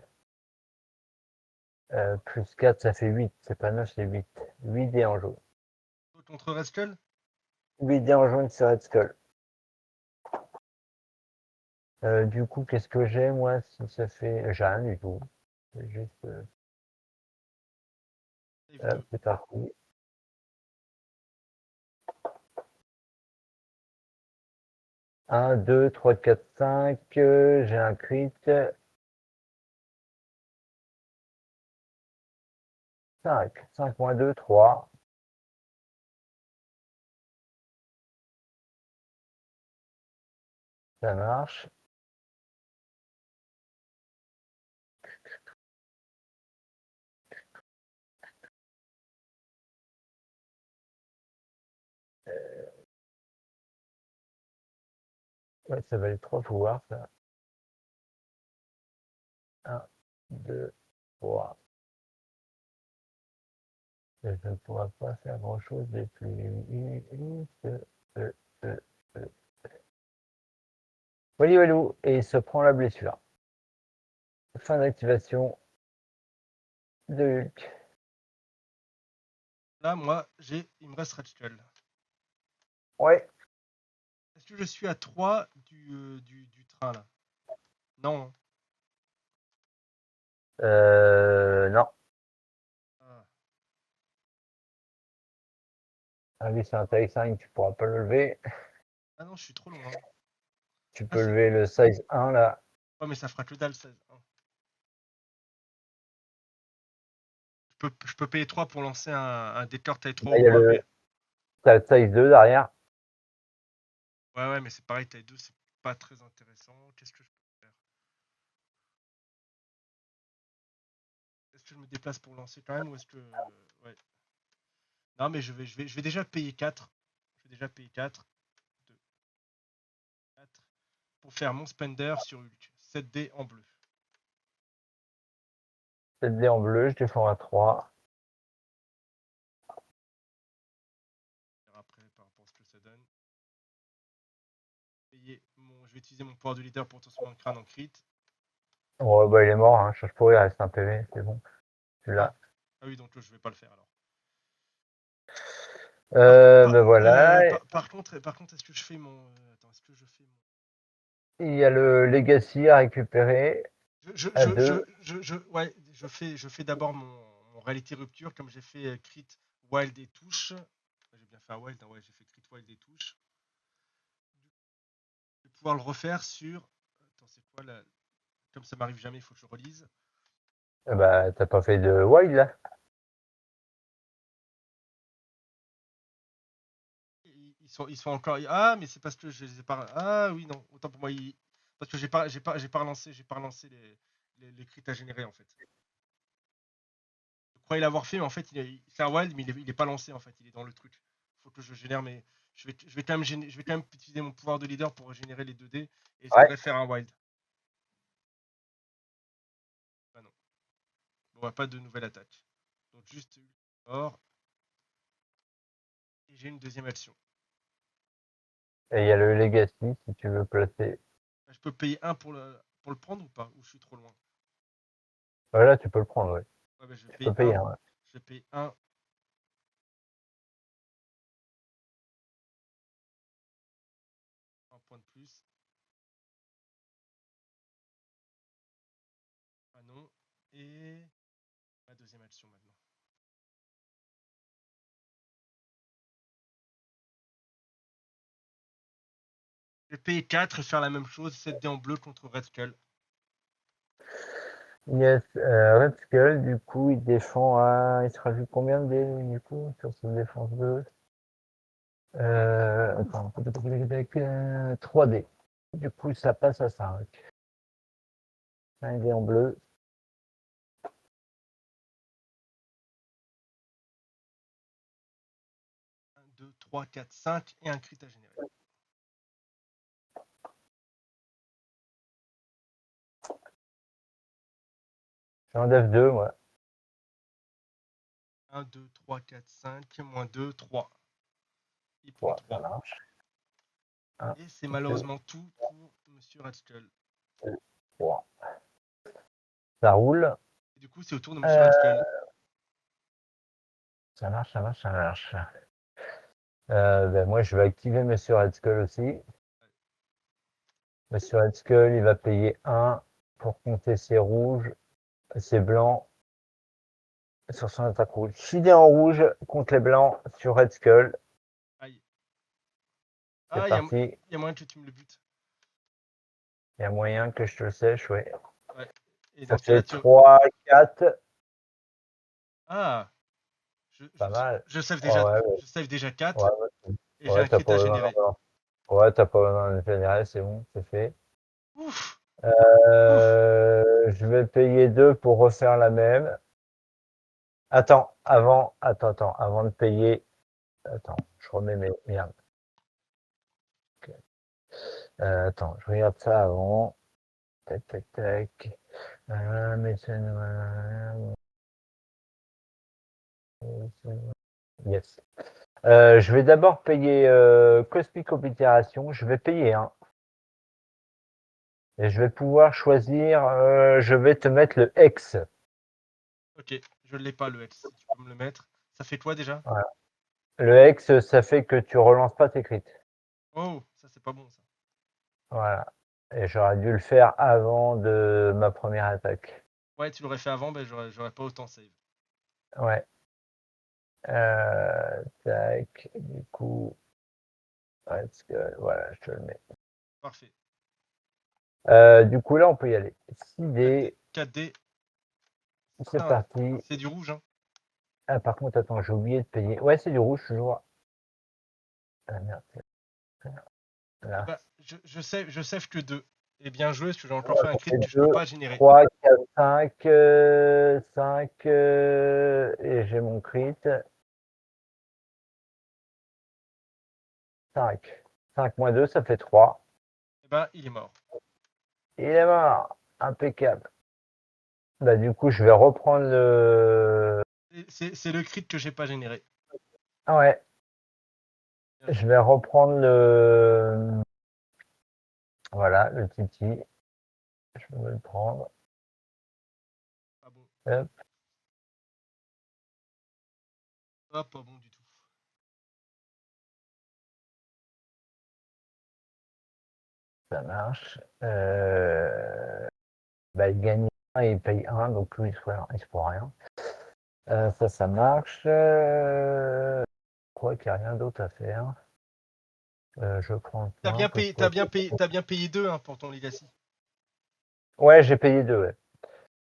Plus 4, ça fait 8. C'est pas 9, c'est 8. 8 dés en jaune. Contre Red Skull? 8 dés en jaune sur Red Skull. Du coup, qu'est-ce que j'ai, moi, si ça fait... J'ai rien du tout. C'est juste... c'est parti. 1, 2, 3, 4, 5. J'ai un crit. 5. 5 moins 2, 3. Ça marche. Ouais, ça valait 3 pouvoirs, ça. 1, 2, 3. Je ne pourrai pas faire grand-chose de plus vite. Walou, walou, et il se prend la blessure. Fin d'activation de Hulk. Là, moi, il me reste Red Skull. Ouais, Est-ce que je suis à 3 du train, là? Non. Non. Ah, Ah oui, c'est un taille 5, tu pourras pas le lever. Ah non, je suis trop loin. Tu Ah, peux lever le size 1 là. Ouais, mais ça fera que dalle, 16. Je peux payer 3 pour lancer un décor taille 3 Là, au il y a moins, mais. t'as le size 2 derrière. Ouais, ouais, mais c'est pareil, taille 2, c'est pas très intéressant. Qu'est-ce que je peux faire? Est-ce que je me déplace pour lancer quand même ou est-ce que. Ouais. Non, mais je vais déjà payer 4. Je vais déjà payer 4. 2, 4. Pour faire mon spender sur Hulk. 7D en bleu. 7D en bleu, je défends à 3. Après, par rapport à ce que ça donne. Je vais utiliser mon pouvoir de leader pour transformer un crâne en crit. Ouais, bah il est mort, hein. Change pour, il reste un PV, c'est bon. Tu Ah, l'as. ah oui, donc je vais pas le faire alors. Ben voilà. Par contre, est-ce que je fais mon. Attends, est-ce que je fais mon. Il y a le Legacy à récupérer à 2. Ouais, je fais d'abord mon Reality Rupture, comme j'ai fait Crit, Wild et Touche. J'ai bien fait un Wild, hein, ouais, j'ai fait Crit, Wild et Touche. Je vais pouvoir le refaire sur. Attends, c'est quoi là? Comme ça m'arrive jamais, il faut que je relise. Bah, t'as pas fait de wild là? Ils sont encore. Ah, mais c'est parce que je les ai pas. Ah oui, non, autant pour moi. Parce que j'ai pas relancé les crits à générer en fait. Je croyais l'avoir fait, mais en fait, c'est un wild, mais il est pas lancé en fait. Il est dans le truc. Il faut que je génère, mais je vais quand même je vais quand même utiliser mon pouvoir de leader pour générer les 2D et Ouais. espérer faire un wild. Ah non. Bon, bah, pas de nouvelle attaque. Donc juste or. Et j'ai une deuxième action. Et il y a le Legacy si tu veux placer. Je peux payer un pour le prendre ou pas? Ou je suis trop loin? Voilà, tu peux le prendre, ouais. Ouais, bah, je vais Tu peux payer payer, un. hein, ouais. Je vais payer un point de plus. Ah non. Et ma deuxième action maintenant. Je vais payer 4 et faire la même chose, 7D en bleu contre Red Skull. Yes, Red Skull, du coup, il défend à. Il se rajoute combien de dés, du coup, sur son défense 2? Attends, 3D. Du coup, ça passe à 5. 5 dés en bleu. 1, 2, 3, 4, 5 et un crit à générer. J'ai un def 2, moi. 1, 2, 3, 4, 5, moins 2, 3. Il prend Ouais, ça 3. marche. 1, Et c'est 2, malheureusement tout pour Monsieur Red Skull. 3. Ça roule. Et du coup, c'est au tour de Monsieur Euh, Red Skull. ça marche, ça marche, ça marche. Ben moi, je vais activer Monsieur Red Skull aussi. Monsieur Red Skull, il va payer 1 pour compter ses rouges, ses blancs sur son attaque rouge. S'il est en rouge contre les blancs sur Red Skull, Aïe. c'est Ah, parti. y a moyen que tu me le butes. Il y a moyen que je te le sèche, ouais. Ouais. Et Ça dans ce cas-là, fait tu. 3, 4. Ah, Pas mal. Ouais, ouais, je save déjà 4 ouais, et j'ai ouais, un t'as crit pas à besoin générer. ouais, t'as pas besoin de générer, c'est bon, c'est fait. Ouf, ouf. Je vais payer 2 pour refaire la même. Attends, avant de payer, attends, je remets mes merde. Ok. Attends, je regarde ça avant. Tac, tac, tac. Mécène, yes. Je vais d'abord payer Cosmic Obliteration. Je vais payer un. Et je vais pouvoir choisir. Je vais te mettre le X. Ok, je l'ai pas le X. Si tu peux me le mettre. Ça fait quoi déjà? Voilà. Le X, ça fait que tu relances pas tes crits. Oh, ça c'est pas bon ça. Voilà. Et j'aurais dû le faire avant de ma première attaque. Ouais, tu l'aurais fait avant, ben j'aurais pas autant save. Ouais. Tac, du coup, voilà, je te le mets. Parfait. Du coup, là, on peut y aller. 6D, 4D. c'est Ah, parti. c'est du rouge, hein. Ah, par contre, attends, j'ai oublié de payer. Ouais, c'est du rouge, toujours. Ah, merde. Eh Là. ben, je save que 2. Et bien joué, parce que j'ai encore Ouais, fait un j'en crit fais que je peux 2, pas générer. 3, 4, 5, 5, et j'ai mon crit. 5. 5 moins 2, ça fait 3. Eh ben, il est mort. Il est mort. Impeccable. Bah, du coup, je vais reprendre le. C'est le crit que j'ai pas généré. Ah ouais, Bien je joué. vais reprendre le. Voilà, le Titi. Je vais le prendre. Pas bon. Hop, Ah, pas bon du tout. ça marche. Bah, il gagne 1 et il paye 1, donc lui, il se prend rien. Ça marche. Je crois qu'il n'y a rien d'autre à faire. Je prends le T'as point bien que je payé, pourrais. t'as bien payé 2 hein, pour ton Legacy. Ouais, j'ai payé 2. Ouais.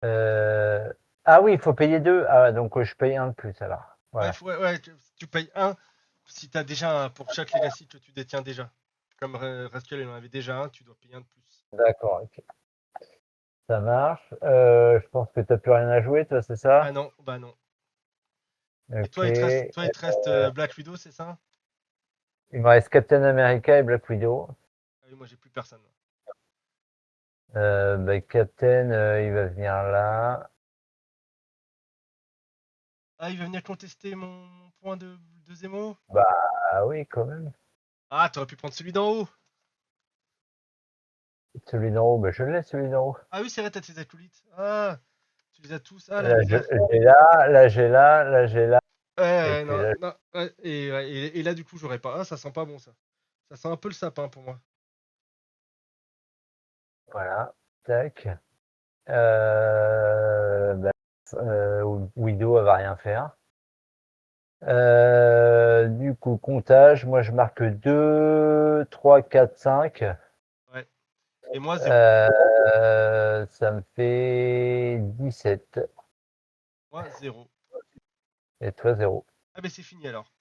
Euh, Ah oui, il faut payer 2. Ah, donc je paye un de plus alors. Ouais, Voilà. ouais, tu payes 1 si t'as déjà un pour chaque Legacy que tu détiens déjà. Comme Rascal, il en avait déjà un, tu dois payer un de plus. D'accord, ok. Ça marche. Je pense que tu n'as plus rien à jouer, toi, c'est Ah ça? non, bah non. Et Ok. toi, il te reste Black Widow, c'est ça? Il me reste Captain America et Black Widow. Ah oui, moi j'ai plus personne. Bah, Captain, il va venir là. Ah, il va venir contester mon point de Zemo? Bah oui, quand même. Ah, t'aurais pu prendre celui d'en haut. Celui d'en haut, bah, je l'ai, celui d'en haut. Ah oui, c'est vrai, t'as tes acolytes. Ah, tu les as tous. Ah, la Là, misère. j'ai là, là, j'ai là, là, j'ai là. Et puis Non, là, non. Ouais, et là, du coup, j'aurais pas. Ah, ça sent pas bon, ça. Ça sent un peu le sapin pour moi. voilà. Tac. Bah, Widow, elle va rien faire. Du coup, comptage, moi je marque 2, 3, 4, 5. Ouais. Et moi, 0. Ça me fait 17. Moi, 0. Et toi, 0. Ah, ben c'est fini alors.